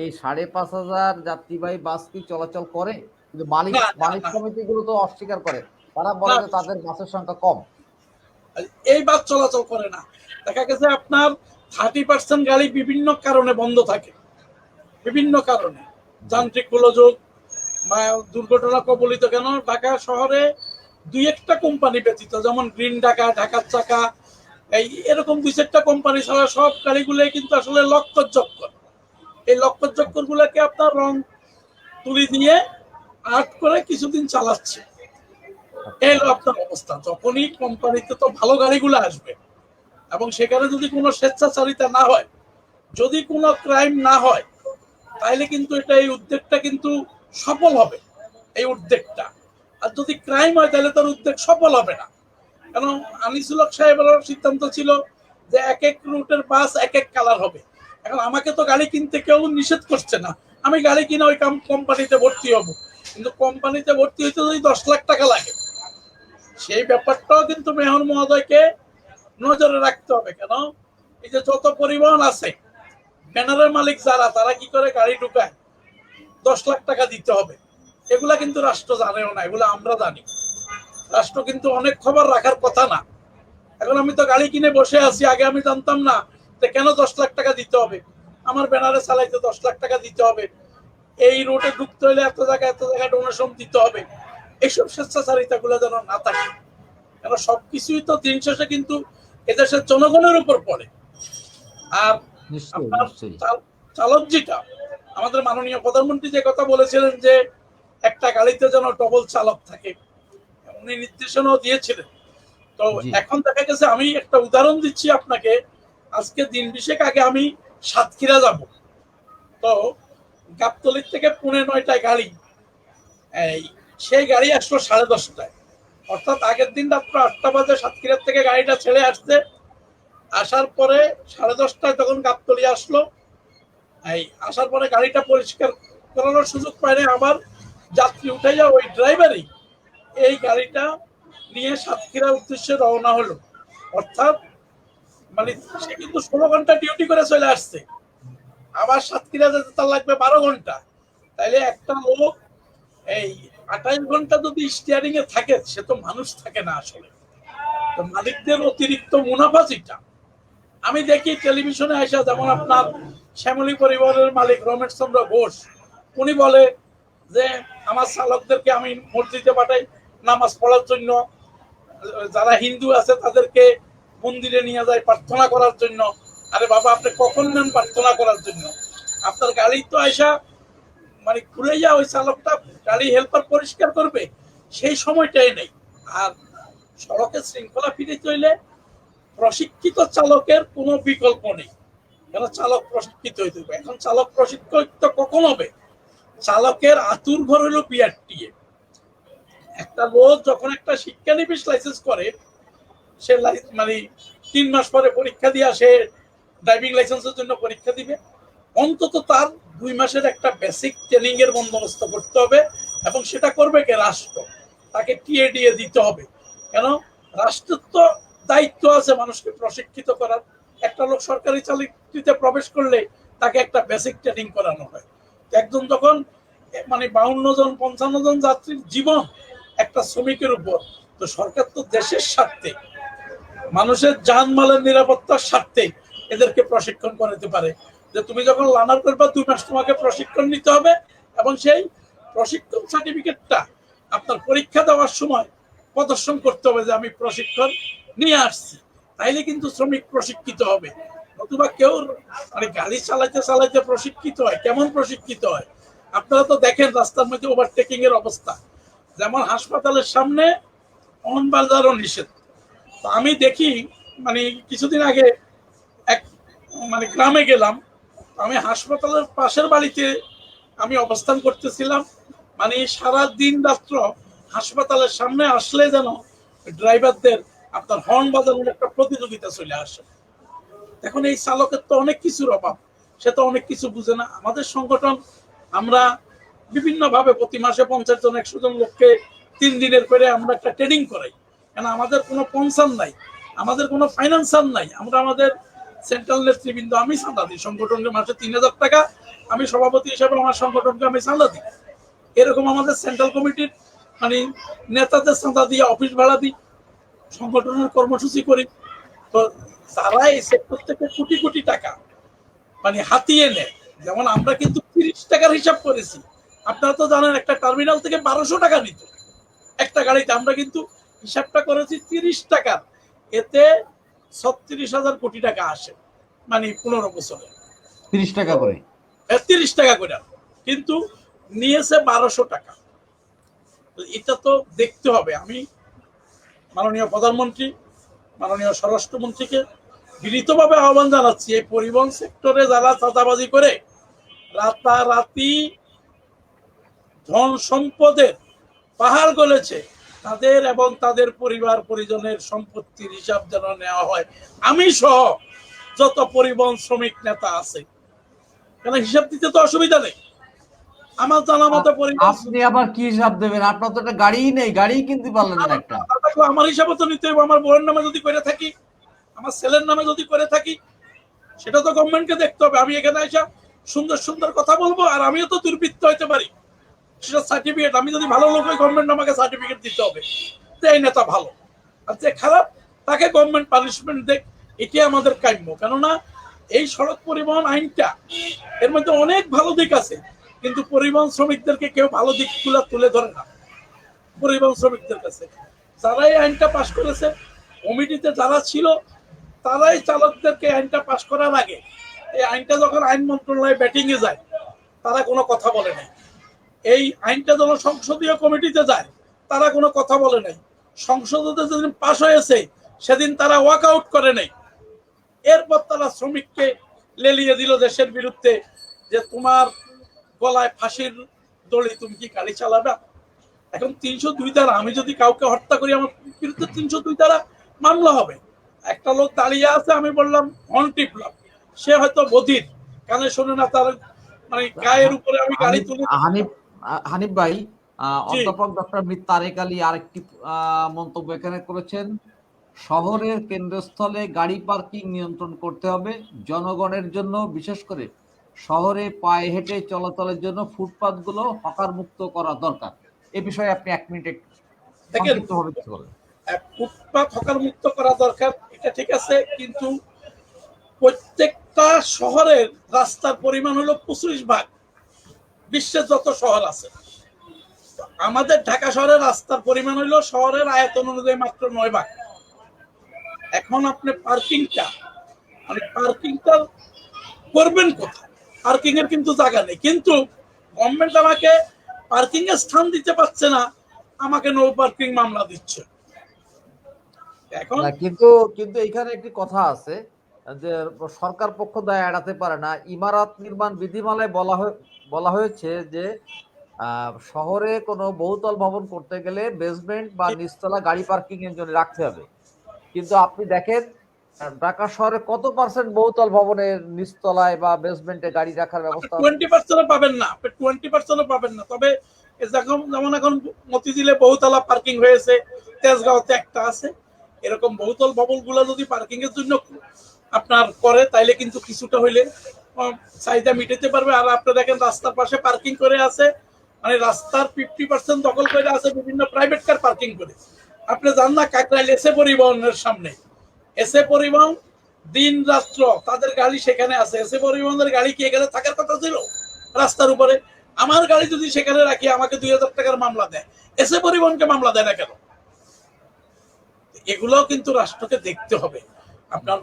এই 5,500 যাত্রীবাহী বাস কি চলাচল করে? কিন্তু মালিক সমিতিগুলো তো অস্বীকার করে, তারা বলে যে তাদের বাসের সংখ্যা কম। এই বাস চলাচল করে না। দেখা গেছে আপনার 30% গাড়ি বিভিন্ন কারণে বন্ধ থাকে, বিভিন্ন কারণে, যান্ত্রিক গোলযোগ বা দুর্ঘটনা কবলিত। কেন ঢাকা শহরে 2-1টা কোম্পানি ব্যতীত, যেমন গ্রিন ঢাকা, ঢাকার চাকা, এই এরকম 2-4টা কোম্পানি ছাড়া সব গাড়িগুলোই কিন্তু আসলে লক্ষ্যচক্কর। এই লক্ষ্যচক্কর গুলাকে আপনার রং তুলি দিয়ে আর্ট করে কিছুদিন চালাচ্ছে। এই আপনার অবস্থা। যখনই কোম্পানিতে তো ভালো গাড়িগুলো আসবে এবং সেখানে যদি কোনো স্বেচ্ছাচারিতা না হয়, যদি কোনো ক্রাইম না হয়, তাইলে কিন্তু এটা, এই উদ্যোগটা কিন্তু সফল হবে, এই উদ্যোগটা। আর যদি ক্রাইম হয় তাহলে তার উদ্যোগ সফল হবে না। কারণ আনিসুল হক সাহেবের সিদ্ধান্ত ছিল যে এক এক রুটের বাস এক এক কালার হবে। এখন আমাকে তো গাড়ি কিনতে কেউ নিষেধ করছে না, আমি গাড়ি কিনে ওই কোম্পানিতে ভর্তি হব, কিন্তু কোম্পানিতে ভর্তি হইতে যদি 10 লাখ টাকা লাগে, সেই ব্যাপারটাও কিন্তু মেয়র মহোদয়কে নজরে রাখতে হবে। কেন এই যে যত পরিবহন আছে, ব্যানারের মালিক যারা, তারা কি করে গাড়ি ঢুকায়, 10 লাখ টাকা দিতে হবে। এগুলা কিন্তু রাষ্ট্র জানেও না, এগুলো আমরা জানি। রাষ্ট্র কিন্তু অনেক খবর রাখার কথা না। এখন আমি তো গাড়ি কিনে বসে আছি, আগে আমি জানতাম না যে কেন 10 লাখ টাকা দিতে হবে, আমার ব্যানারে চালাইতে 10 লাখ টাকা দিতে হবে, এই রোডে ঢুকতে হলে এত জায়গায় ডোনেশন দিতে হবে। এইসব স্বেচ্ছাচারিতা গুলো যেন না থাকে, কারণ সবকিছুই তো দিন শেষে কিন্তু এদেশের জনগণের উপর পড়ে। আর আপনার চালক যেটা, আমাদের মাননীয় প্রধানমন্ত্রী যে কথা বলেছিলেন যে একটা গাড়িতে যেন ডবল চালক থাকে, উনি নির্দেশনাও দিয়েছিলেন। তো এখন দেখা গেছে, আমি একটা উদাহরণ দিচ্ছি আপনাকে, আজকে দিন 20 আগে আমি সাতক্ষীরা যাব, তো গাবতলীর থেকে 9:45 গাড়ি, সেই গাড়ি আসলো 10:30টায়, অর্থাৎ আগের দিন রাত্র 8টা বাজে সাতক্ষীরার থেকে গাড়িটা ছেড়ে আসছে। আসার পরে 10:30টায় তখন গাবতলী আসলো, এই আসার পরে গাড়িটা পরিষ্কার করানোর সুযোগ পায় না, আবার যাত্রী উঠাইয়া ওই ড্রাইভারই এই গাড়িটা নিয়ে সাতক্ষীরার উদ্দেশ্যে রওনা হলো। অর্থাৎ মানে সে কিন্তু 16 ঘন্টা ডিউটি করে চলে আসছে, আবার সাতক্ষীরা যেতে তার লাগবে 12 ঘন্টা। তাইলে একটা লোক এই 28 ঘন্টা যদি স্টিয়ারিং এ থাকে, সে তো মানুষ থাকে না আসলে। তো মালিকদের অতিরিক্ত মুনাফা যেটা আমি দেখি টেলিভিশনে আসা, যেমন আপনার শ্যামলী পরিবারের মালিক রমেশ চন্দ্র ঘোষ, উনি বলে যে আমার চালকদেরকে আমি মসজিদে পাঠাই নামাজ পড়ার জন্য, যারা হিন্দু আছে তাদেরকে মন্দিরে নিয়ে যায় প্রার্থনা করার জন্য। আরে বাবা, আপনি কখন নেন প্রার্থনা করার জন্য? আপনার গাড়ি তো আইসা মানে ঘুরে যা, ওই চালকটা গাড়ি হেল্পার পরিষ্কার করবে, সেই সময়টাই নেই। আর সড়কের শৃঙ্খলা ফিরিয়ে হইলে প্রশিক্ষিত চালকের কোনো বিকল্প নেই, কেন চালক প্রশিক্ষিত হইতে হবে। এখন চালক প্রশিক্ষিত কখন হবে? চালকের আতুর ঘর হলো বিআরটিএ। একটা লোক যখন একটা শিক্ষানিবিশ লাইসেন্স করে, সে মানে 3 মাস পরে পরীক্ষা দিয়ে সে ড্রাইভিং লাইসেন্সের জন্য পরীক্ষা দিবে। অন্তত তার 2 মাসের একটা বেসিক ট্রেনিং এর বন্দোবস্ত করতে হবে, এবং সেটা করবে কে? রাষ্ট্র। তাকে টিএডিএ দিতে হবে। কেন? রাষ্ট্রের তো দায়িত্ব আছে মানুষকে প্রশিক্ষিত করার। একটা লোক সরকারি চাকরিতে প্রবেশ করলে তাকে একটা বেসিক ট্রেনিং করানো হয়। একজন যখন মানে 52 জন 55 জন যাত্রীর জীবন একটা শ্রমিকের উপর, তো সরকার তো দেশের স্বার্থে, মানুষের জানমালের নিরাপত্তার স্বার্থে এদেরকে প্রশিক্ষণ করাতে পারে। যে তুমি যখন লার্নার করবে 2 মাস তোমাকে প্রশিক্ষণ নিতে হবে, এবং সেই প্রশিক্ষণ সার্টিফিকেটটা আপনার পরীক্ষা দেওয়ার সময় প্রদর্শন করতে হবে যে আমি প্রশিক্ষণ নিয়ে আসছি। তাইলে কিন্তু শ্রমিক প্রশিক্ষিত হবে। নতুবা কেউ মানে গাড়ি চালাইতে চালাইতে প্রশিক্ষিত হয়, কেমন প্রশিক্ষিত হয়? আপনারা তো দেখেন রাস্তার মধ্যে ওভারটেকিং এর অবস্থা। যেমন হাসপাতালের সামনে অন বাজারও নিষেধ। আমি দেখি মানে কিছুদিন আগে এক মানে গ্রামে গেলাম, আমি হাসপাতালের পাশের বাড়িতে আমি অবস্থান করতেছিলাম। মানে সারা দিন রাত্র হাসপাতালের সামনে আসলে যেন ড্রাইভারদের আপনার হর্ন বাজানোর একটা প্রতিযোগিতা চলে আসে। এখন এই চালকের তো অনেক কিছুর অভাব, সে তো অনেক কিছু বুঝে না। আমাদের সংগঠন আমরা বিভিন্ন ভাবে প্রতি মাসে 50 জন 100 জন লোককে 3 দিনের করে আমরা একটা ট্রেনিং করাই। কেন? আমাদের কোনো স্পন্সর নাই, আমাদের কোনো ফাইন্যান্সার নাই। আমরা আমাদের সেন্ট্রাল নেতৃবৃন্দ, আমি চাঁদা দিই সংগঠনের মাসে 3000 টাকা। আমি সভাপতি হিসেবে আমার সংগঠনকে আমি চাঁদা দিই। এরকম আমাদের সেন্ট্রাল কমিটির মানে নেতাদের চাঁদা দিয়ে অফিস ভাড়া দিই, সংগঠনের কর্মসূচি করি। তো যারা এই সেক্টর থেকে কোটি কোটি টাকা মানে হাতিয়ে নেয়, যেমন আমরা কিন্তু 30 টাকার হিসাব করেছি। আপনারা তো জানেন একটা টার্মিনাল থেকে 1200 টাকা নিত একটা গাড়িতে, আমরা কিন্তু হিসাবটা করেছি 30 টাকার। এতে 36,000 কোটি টাকা আসে, মানে 15 বছরে 30 টাকা করে, 30 টাকা করে, কিন্তু নিয়েছে 1200 টাকা। এটা তো দেখতে হবে। আমি মাননীয় প্রধানমন্ত্রী, মাননীয় স্বরাষ্ট্রমন্ত্রীকে বিনীতভাবে আহ্বান জানাচ্ছি, এই পরিবহন সেক্টরে যারা চাঁদাবাজি করে রাতারাতি ধন সম্পদের পাহাড় গলেছে, তাদের এবং তাদের পরিবার পরিজনের সম্পত্তির হিসাব যেন নেওয়া হয়। আমি সহ যত পরিবহন শ্রমিক নেতা আছে, কেন হিসাব দিতে তো অসুবিধা নেই। আমার জানা মতো আপনি আবার কি হিসাব দেবেন? আপনার তো একটা গাড়িই নেই, গাড়ি কিনতে পারলেন না একটা। আমার হিসাবে তো নিতে হবে। আমার বোনের নামে যদি করে থাকি, আমার ছেলের নামে যদি করে থাকি, সেটা তো গভর্নমেন্টকে দেখতে হবে। আমি এখানে এসে সুন্দর সুন্দর কথা বলবো, আর আমিও তো দুর্বৃত্ত হইতে পারি। সেটা সার্টিফিকেট, আমি যদি ভালো লোক হই গভর্নমেন্ট আমাকে সার্টিফিকেট দিতে হবে যে এই নেতা ভালো, আর যে খারাপ তাকে গভর্নমেন্ট পানিশমেন্ট দেখ। এটি আমাদের কাম্য। কেননা এই সড়ক পরিবহন আইনটা, এর মধ্যে অনেক ভালো দিক আছে, কিন্তু পরিবহন শ্রমিকদেরকে কেউ ভালো দিকগুলো তুলে ধরে না। পরিবহন শ্রমিকদের কাছে যারা এই আইনটা পাশ করেছে, কমিটিতে যারা ছিল, তারাই চালকদেরকে আইনটা পাশ করার আগে, এই আইনটা যখন আইন মন্ত্রণালয়ে ব্যাটিং এ যায়, তারা কোনো কথা বলে নাই। এই আইনটা যখন সংসদীয় কমিটিতে যায়, তারা কোনো কথা বলে নাই। সংসদে যেদিন পাশ হয়েছে সেদিন তারা ওয়াক আউট করে নাই। এরপর তারা শ্রমিককে লেলিয়ে দিল দেশের বিরুদ্ধে, যে তোমার গলায় ফাঁসির দড়ি, তুমি কি গাড়ি চালাবে? এখন 302 দ্বারা আমি যদি কাউকে হত্যা করি, আমার বিরুদ্ধে 302 দ্বারা মামলা হবে। একটা লোক দাঁড়িয়ে আছে, আমি বললাম হর্ন টিপলাম, সে হয়তো বধির, কানে শোনে না, তার মানে গায়ের উপরে আমি গাড়ি তুলে। হানিফ ভাই, অধ্যাপক ডক্টর মীর তারেক আলী আরেকটি মন্তব্য এখানে করেছেন, শহরের কেন্দ্রস্থলে গাড়ি পার্কিং নিয়ন্ত্রণ করতে হবে জনগণের জন্য, বিশেষ করে শহরে পায়ে হেঁটে চলাচলের জন্য ফুটপাতগুলো হকার মুক্ত করা দরকার। এ বিষয়ে আপনি 1 মিনিট একটু দেখেন, সংক্ষিপ্তভাবে কিছু বলেন। ফুটপাত হকার মুক্ত করা দরকার, এটা ঠিক আছে, কিন্তু প্রত্যেকটা শহরের রাস্তার পরিমাণ হলো 25 ভাগ বিশ্বের যত শহর আছে। আমাদের ঢাকা শহরের রাস্তার পরিমাণ হলো শহরের আয়তন অনুযায়ী মাত্র 9 ভাগ। এখন আপনি পার্কিংটা করবেন কোথায়? পার্কিং এর কিন্তু জায়গা নেই, কিন্তু গভর্নমেন্ট আমাকে পার্কিং এর স্থান দিতে পারছে না, আমাকে নো পার্কিং মামলা দিচ্ছে। এখন না, কিন্তু কিন্তু এখানে একটি কথা আছে যে সরকার পক্ষ দায় এড়াতে পারে না। ইমারত নির্মাণ বিধিমালায় বলা হয়েছে যে শহরে কোনো বহুতল ভবন করতে গেলে বেসমেন্ট বা নিচতলা গাড়ি পার্কিং এর জন্য রাখতে হবে। কিন্তু আপনি দেখেন ঢাকা শহরে কত পার্সেন্ট বহুতল ভবনের নিচতলায় বা বেসমেন্টে গাড়ি রাখার ব্যবস্থা আছে? 20% পাবেন না, আপনি 20% পাবেন না। তবে যেমন এখন মতিঝিলে বহুতলা পার্কিং হয়েছে, তেজগাঁওতে একটা আছে, এরকম বহুতল ভবনগুলো যদি পার্কিং এর জন্য আপনার করে তাইলে কিন্তু কিছুটা হইলে চাহিদা মিটাতে পারবে। আর আপনি দেখেন রাস্তার পাশে পার্কিং করে আছে, মানে রাস্তার 50% দখল করে আছে বিভিন্ন প্রাইভেট কার পার্কিং করে। আপনি জান না কাকরাইল এসে পরিবহনের সামনে, এসে পরিবহন দিন রাত্র তাদের গাড়ি সেখানে আছে। এসে পরিবহনের গাড়ি কি এখানে থাকার কথা ছিল রাস্তার উপরে? আমার গাড়ি যদি সেখানে রাখি আমাকে 2000 টাকার মামলা দেয়, এসে পরিবহনকে মামলা দেয় না কেন? এগুলোও কিন্তু রাষ্ট্রকে দেখতে হবে আপনার।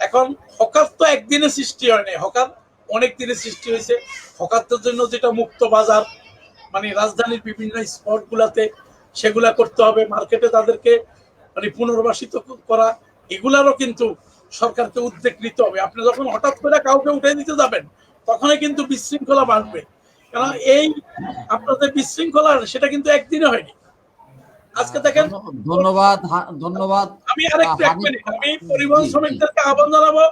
এখন হকার তো একদিনে সৃষ্টি হয় নাই, হকার অনেক দিনে সৃষ্টি হয়েছে। হকারদের জন্য যেটা মুক্ত বাজার, মানে রাজধানীর বিভিন্ন স্পট গুলাতে সেগুলা করতে হবে, মার্কেটে তাদেরকে মানে পুনর্বাসিত করা, এগুলারও কিন্তু সরকারকে উদ্যোগ নিতে হবে। আপনি যখন হঠাৎ করে কাউকে উঠে দিতে যাবেন তখনই কিন্তু বিশৃঙ্খলা বাড়বে। কারণ এই আপনাদের বিশৃঙ্খলা সেটা কিন্তু একদিনে হয়নি। আজকে দেখেন, ধন্যবাদ ধন্যবাদ। আমি আরেকটু 1 মিনিট, আমি পরিবহন শ্রমিকদেরকে আহ্বান জানাবো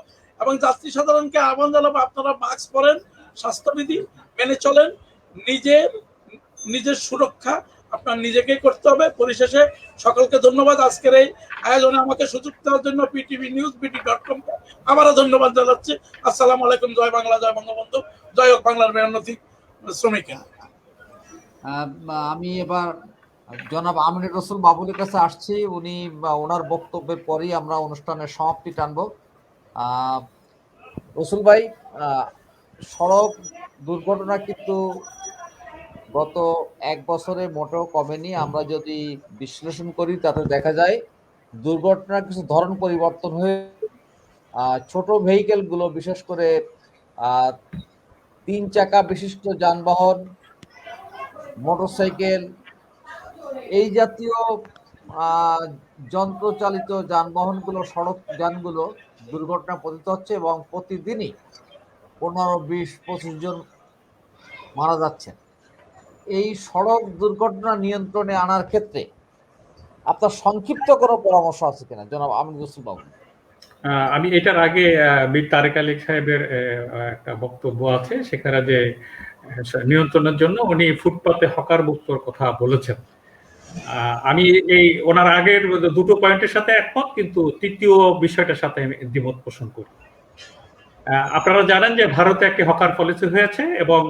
এবং যাত্রী সাধারণকে আহ্বান জানাবো, আপনারা মাস্ক পরেন, স্বাস্থ্যবিধি মেনে চলেন, নিজের সুরক্ষা আপনার নিজেকেই করতে হবে। পরিশেষে সকলকে ধন্যবাদ আজকের এই আয়োজনে আমাকে সুযোগ দেওয়ার জন্য পিটিভি নিউজ বিডি.com কে আবারও ধন্যবাদ জানাচ্ছি। আসসালামু আলাইকুম। জয় বাংলা, জয় বঙ্গবন্ধু, জয় হোক বাংলার মেহনতি শ্রমিকের। আমি এবার জনাব আমিনুর রসুল বাবুলের কাছে আসছি। উনি ওনার বক্তব্যের পরেই আমরা অনুষ্ঠানের সমাপ্তি টানবো। রসুল ভাই, সড়ক দুর্ঘটনা কিন্তু গত 1 বছরে মোটেও কমেনি। আমরা যদি বিশ্লেষণ করি তাতে দেখা যায় দুর্ঘটনার কিছু ধরন পরিবর্তন হয়ে ছোট ভেহিকেল গুলো, বিশেষ করে 3 চাকা বিশিষ্ট যানবাহন, মোটরসাইকেল, এই জাতীয় যন্ত্রচালিত যানবাহনগুলো, সড়ক যানগুলো দুর্ঘটনা পতিত হচ্ছে এবং প্রতিদিনই 15, 20, 25 জন মারা যাচ্ছেন। এই সড়ক দুর্ঘটনা নিয়ন্ত্রণে আনার ক্ষেত্রে আপনার সংক্ষিপ্ত কোনো পরামর্শ আছে কিনা জনাব আমিনুর রসুল বাবু? আমি এটার আগে মীর তারেক আলী সাহেবের একটা বক্তব্য আছে, সেখানে যে নিয়ন্ত্রণের জন্য উনি ফুটপাতে হকার মুক্তর কথা বলেছেন। আমি এই ওনার আগের দুটো পয়েন্টের সাথে একমত, কিন্তু তৃতীয় বিষয়টার সাথে আমি দ্বিমত পোষণ করি। আপনারা জানেন যে ভারতে একটি হকার পলিসি হয়েছে এবং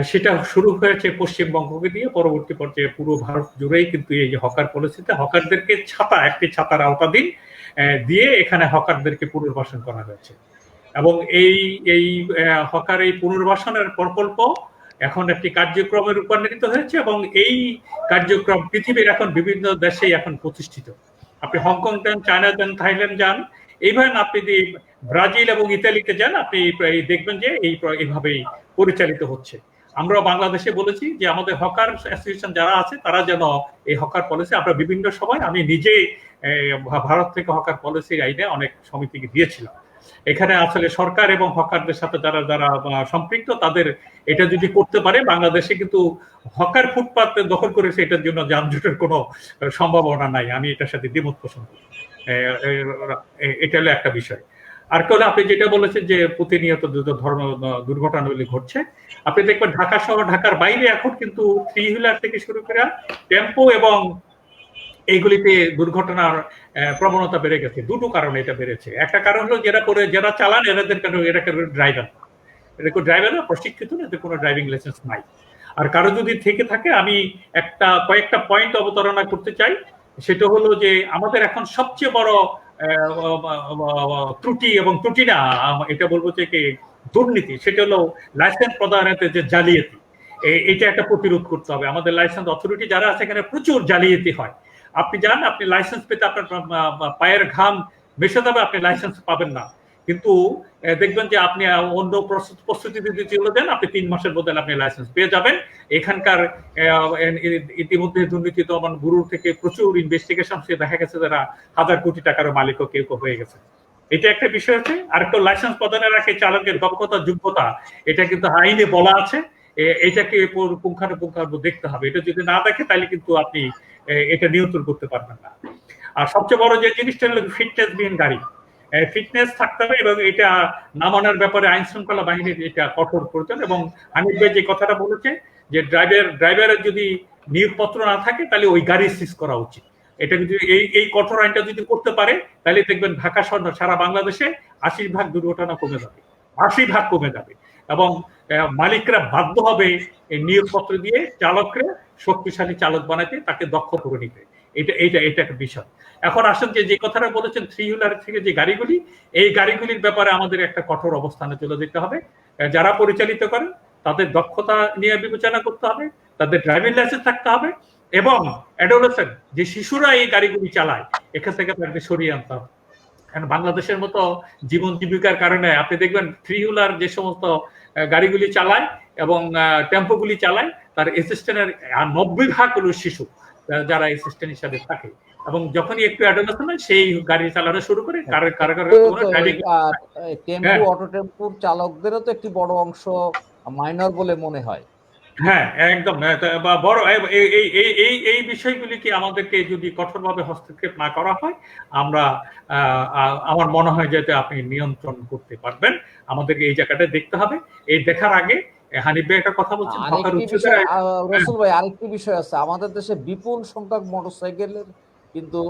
সেটা শুরু হয়েছে পশ্চিমবঙ্গকে দিয়ে, পরবর্তী পর্যায়ে পুরো ভারত জুড়েই কিন্তু এই যে হকার পলিসিতে হকারদেরকে একটি ছাতার আওতাধীন দিয়ে এখানে হকারদেরকে পুনর্বাসন করা হয়েছে। এবং এই হকার এই পুনর্বাসনের প্রকল্প এখন একটি কার্যক্রমে রূপান্তরিত হয়েছে এবং এই কার্যক্রম পৃথিবীর এখন বিভিন্ন দেশেই এখন প্রতিষ্ঠিত। আপনি হংকং যান, চায়না যান, থাইল্যান্ড যান, এইভাবে আপনি যদি ব্রাজিল এবং ইতালিতে যান, আপনি দেখবেন যে এইভাবেই পরিচালিত হচ্ছে। আমরা বাংলাদেশে বলেছি যে আমাদের হকার অ্যাসোসিয়েশন যারা আছে তারা যেন এই হকার পলিসি, আমরা বিভিন্ন সময়, আমি নিজে ভারত থেকে হকার পলিসি আইনে অনেক সমিতিকে দিয়েছিলাম। এখানে আসলে সরকার এবং হকারদের সাথে যারা যারা সম্পৃক্ত তাদের এটা যদি করতে পারে, বাংলাদেশে কিন্তু হকার ফুটপাত দখল করেছে, এটার জন্য যানজটের কোনো সম্ভাবনা নাই। আমি এটার সাথে দ্বিমত পোষণ করি। এটা হলো একটা বিষয়। আর কেউ আপনি যেটা বলেছেন যে প্রতিনিয়ত দুর্ঘটনাগুলি ঘটছে, আপনি দেখবেন ঢাকা শহর, ঢাকার বাইরে এখন কিন্তু 3 হুইলার থেকে শুরু করে টেম্পো এবং এইগুলিতে দুর্ঘটনার প্রবণতা বেড়ে গেছে। দুটো কারণে এটা বেড়েছে। একটা কারণ হলো যারা চালান এরা ড্রাইভার, এটা ড্রাইভাররা প্রশিক্ষিত না, এদের কোনো ড্রাইভিং লাইসেন্স নাই। আর কারো যদি থেকে থাকে, আমি কয়েকটা পয়েন্ট অবতারণা করতে চাই। সেটা হলো যে আমাদের এখন সবচেয়ে বড় ত্রুটি, এবং ত্রুটি না, এটা বলবো যে কি দুর্নীতি, সেটা হলো লাইসেন্স প্রদানেতে যে জালিয়াতি। এটা একটা প্রতিরোধ করতে হবে। আমাদের লাইসেন্স অথরিটি যারা আছে এখানে প্রচুর জালিয়াতি হয়। আপনি যান, আপনি লাইসেন্স পেতে আপনার পায়ের ঘাম মেশে যাবে, আপনি লাইসেন্স পাবেন না। কিন্তু দেখবেন যে আপনি অন্য প্রস্তুতি দিতে চলে যান, আপনি 3 মাসের মধ্যে আপনি লাইসেন্স পেয়ে যাবেন। এখানকার ইতিমধ্যে দুর্নীতি দমন ব্যুরো থেকে প্রচুর ইনভেস্টিগেশন সে দেখা গেছে যারা হাজার কোটি টাকার মালিকও কেউ হয়ে গেছে। এটা একটা বিষয় আছে। আর একটা লাইসেন্স প্রদানের আগে চালকের দক্ষতা যোগ্যতা, এটা কিন্তু আইনে বলা আছে, এটাকে পুঙ্খানুপুঙ্খ দেখতে হবে। এটা যদি না দেখে তাহলে কিন্তু আপনি এটা নিয়ন্ত্রণ করতে পারবেন না। আর সবচেয়ে বড় যে জিনিসটা হলো ফিটনেসবিহীন গাড়ি, ফিটনেস থাকতে হবে, এবং এটা না মানার ব্যাপারে আইন শৃঙ্খলা বাহিনীর এটা কঠোর প্রয়োজন। এবং হানিফ ভাই যে কথাটা বলেছে যে ড্রাইভারের যদি নিয়োগপত্র না থাকে তাহলে ওই গাড়ি সিজ করা উচিত। এটা যদি এই কঠোর আইনটা যদি করতে পারে তাহলে দেখবেন ঢাকা শহর সারা বাংলাদেশে 80% দুর্ঘটনা কমে যাবে, 80% কমে যাবে। এবং মালিকরা বাধ্য হবে এই নিয়োগপত্র দিয়ে চালকরা শক্তিশালী চালক বানাতে, তাকে দক্ষ করে নিতে। এটা একটা বিষয়। এখন আসেন যে কথাটা বলেছেন 3 হুইলার থেকে যে গাড়িগুলি, এই গাড়িগুলির ব্যাপারে আমাদের একটা কঠোর অবস্থানে চলে যেতে হবে। যারা পরিচালিত করেন তাদের দক্ষতা নিয়ে বিবেচনা করতে হবে, তাদের ড্রাইভিং লাইসেন্স থাকতে হবে, এবং অ্যাডোলেসেন্ট যে শিশুরা এই গাড়িগুলি চালায় এখান থেকে তাদের সরিয়ে আনতে হবে। কারণ বাংলাদেশের মতো জীবন জীবিকার কারণে আপনি দেখবেন 3 হুইলার যে সমস্ত গাড়িগুলি চালায় এবং টেম্পোগুলি চালায়, তার অ্যাসিস্ট্যান্টের 90% হলো শিশু যারা অ্যাসিস্ট্যান্ট হিসাবে থাকে। এবং যখনই একটু অ্যাডোলেসেন্ট হয় সেই গাড়ি চালানো শুরু করে। টেম্পু, অটো টেম্পুর চালকদেরও তো একটি বড় অংশ মাইনর বলে মনে হয়। হ্যাঁ, একদম বড়। এই বিষয়গুলিকে আমাদেরকে যদি কঠোরভাবে হস্তক্ষেপ না করা হয়, আমরা আমার মনে হয় যে আপনি নিয়ন্ত্রণ করতে পারবেন। আমাদেরকে এই জায়গাটা দেখতে হবে। এই দেখার আগে হানিফ ভাই একটা কথা বলছেন, রসুল ভাই, আরেকটি বিষয় আছে। আমাদের দেশে বিপুল সংখ্যক মোটরসাইকেলের কিন্তু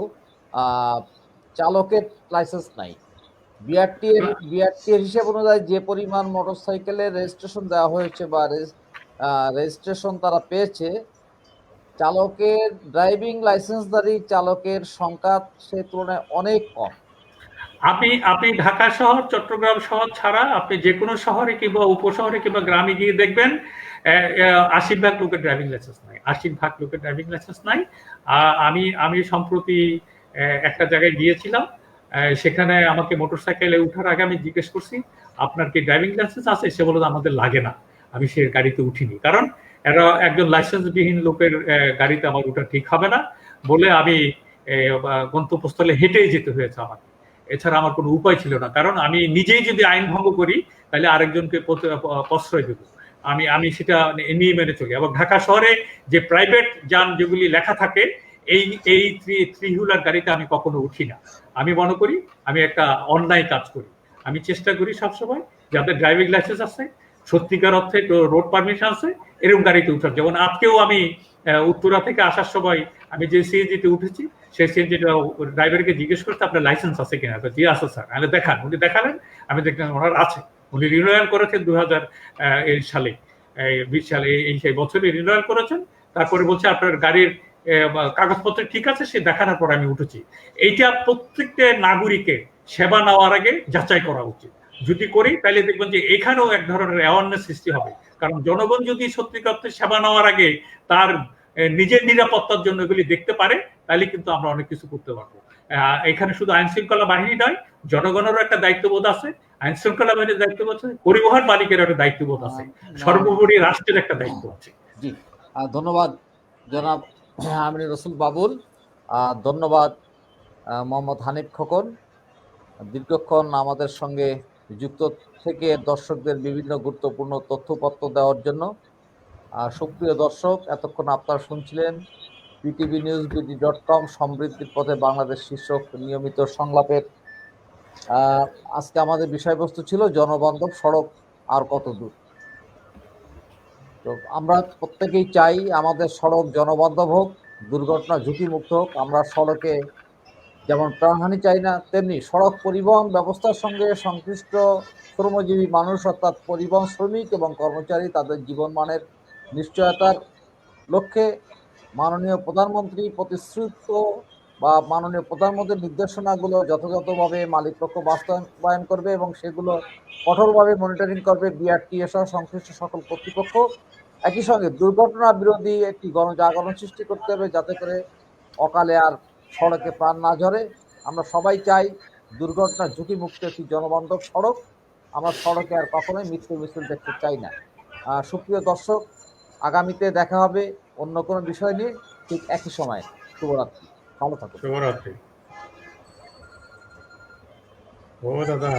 চালকের লাইসেন্স নাই। বিআরটি এর হিসাব অনুযায়ী যে পরিমাণ মোটরসাইকেলের রেজিস্ট্রেশন দেওয়া হয়েছে বা রেজিস্ট্রেশন তারা পেয়েছে, চালকের ড্রাইভিং লাইসেন্সধারী চালকের সংখ্যা সে তুলনায় অনেক কম। আপনি ঢাকা শহর, চট্টগ্রাম শহর ছাড়া আপনি যে কোনো শহরে কিংবা উপশহরে কিংবা গ্রামে গিয়ে দেখবেন 80% লোকের ড্রাইভিং লাইসেন্স নাই। 80% লোকের ড্রাইভিং লাইসেন্স নাই। আমি সম্প্রতি একটা জায়গায় গিয়েছিলাম, সেখানে আমাকে মোটরসাইকেলে উঠার আগে আমি জিজ্ঞেস করছি আপনার কি ড্রাইভিং লাইসেন্স আছে? সে বলল আমাদের লাগে না। আমি সে গাড়িতে উঠিনি, কারণ এরা একজন লাইসেন্সবিহীন লোকের গাড়িতে আমার উঠা ঠিক হবে না বলে আমি গন্তব্যস্থলে হেঁটেই যেতে হয়েছে আমাকে। এছাড়া আমার কোনো উপায় ছিল না, কারণ আমি নিজেই যদি আইন ভঙ্গ করি তাহলে আরেকজনকে প্রশ্রয় দেব। আমি সেটা নিয়ে মেনে চলি। এবং ঢাকা শহরে যে প্রাইভেট যান যেগুলি লেখা থাকে, এই 3 হুইলার গাড়িতে আমি কখনো উঠি না। আমি মনে করি আমি একটা অন্যায় কাজ করি। আমি চেষ্টা করি সবসময় যাদের ড্রাইভিং লাইসেন্স আছে, সত্যিকার অর্থে রোড পারমিশন আছে, এরকম গাড়িতে উঠার। যেমন আজকেও আমি উত্তরা থেকে আসার সময় আমি যে সিএনজিতে উঠেছি, সেই সিএনজিটা ড্রাইভারকে জিজ্ঞেস করতে আপনার লাইসেন্স আছে কিনা? জি আছে স্যার। আমি দেখান। উনি দেখালেন, আমি দেখলাম ওনার আছে। উনি রিনিউয়াল করেছেন 2000 সালে, 20 সালে, এই সেই বছরে রিনিউয়াল করেছেন। তারপরে বলছে আপনার গাড়ির কাগজপত্র ঠিক আছে, সে দেখানোর পর আমি উঠেছি। এইটা প্রত্যেকটা নাগরিকের সেবা নেওয়ার আগে যাচাই করা উচিত। যদি করি তাহলে দেখবেন যে এখানেও এক ধরনের অ্যাওয়ারনেস সৃষ্টি হবে। কারণ জনগণ যদি সত্যিকার সেবা নেওয়ার আগে তার নিজের নিরাপত্তার জন্য এগুলি দেখতে পারে, তাহলে কিন্তু আমরা অনেক কিছু করতে পারবো। এখানে শুধু আইন শৃঙ্খলা বাহিনী নয়, জনগণেরও একটা দায়িত্ববোধ আছে, আইন শৃঙ্খলা বাহিনীর দায়িত্ববোধ আছে, পরিবহন মালিকের একটা দায়িত্ববোধ আছে, সর্বোপরি রাষ্ট্রের একটা দায়িত্ব আছে। জি, ধন্যবাদ জনাব আমিনুর রসুল বাবুল। ধন্যবাদ মোহাম্মদ হানিফ খোকন, দীর্ঘক্ষণ আমাদের সঙ্গে যুক্ত থেকে দর্শকদের বিভিন্ন গুরুত্বপূর্ণ তথ্যপত্র দেওয়ার জন্য। সুপ্রিয় দর্শক, এতক্ষণ আপনারা শুনছিলেন ptvnewsbd.com সমৃদ্ধির পথে বাংলাদেশ শীর্ষক নিয়মিত সংলাপের। আজকে আমাদের বিষয়বস্তু ছিল জনবান্ধব সড়ক আর কত দূর। তো আমরা প্রত্যেকেই চাই আমাদের সড়ক জনবান্ধব হোক, দুর্ঘটনা ঝুঁকিমুক্ত হোক। আমরা সড়কে যেমন প্রাণহানি চাই না, তেমনি সড়ক পরিবহন ব্যবস্থার সঙ্গে সংশ্লিষ্ট শ্রমজীবী মানুষ অর্থাৎ পরিবহন শ্রমিক এবং কর্মচারী তাদের জীবনমানের নিশ্চয়তার লক্ষ্যে মাননীয় প্রধানমন্ত্রী প্রতিশ্রুত বা মাননীয় প্রধানমন্ত্রীর নির্দেশনাগুলো যথাযথভাবে মালিকপক্ষ বাস্তবায়ন করবে এবং সেগুলো কঠোরভাবে মনিটরিং করবে বিআরটিএ সহ সংশ্লিষ্ট সকল কর্তৃপক্ষ। একই সঙ্গে দুর্ঘটনা বিরোধী একটি গণজাগরণ সৃষ্টি করতে হবে যাতে করে অকালে আর সড়কে প্রাণ না ঝরে। আমরা সবাই চাই দুর্ঘটনার ঝুঁকিমুক্ত একটি জনবান্ধব সড়ক। আমরা সড়কে আর কখনোই মৃত্যু মিছিল দেখতে চাই না। সুপ্রিয় দর্শক, আগামীতে দেখা হবে অন্য কোনো বিষয় নিয়ে ঠিক একই সময়ে। শুভরাত্রি, ভালো থাকুন। শুভরাত্রি। ও দাদা।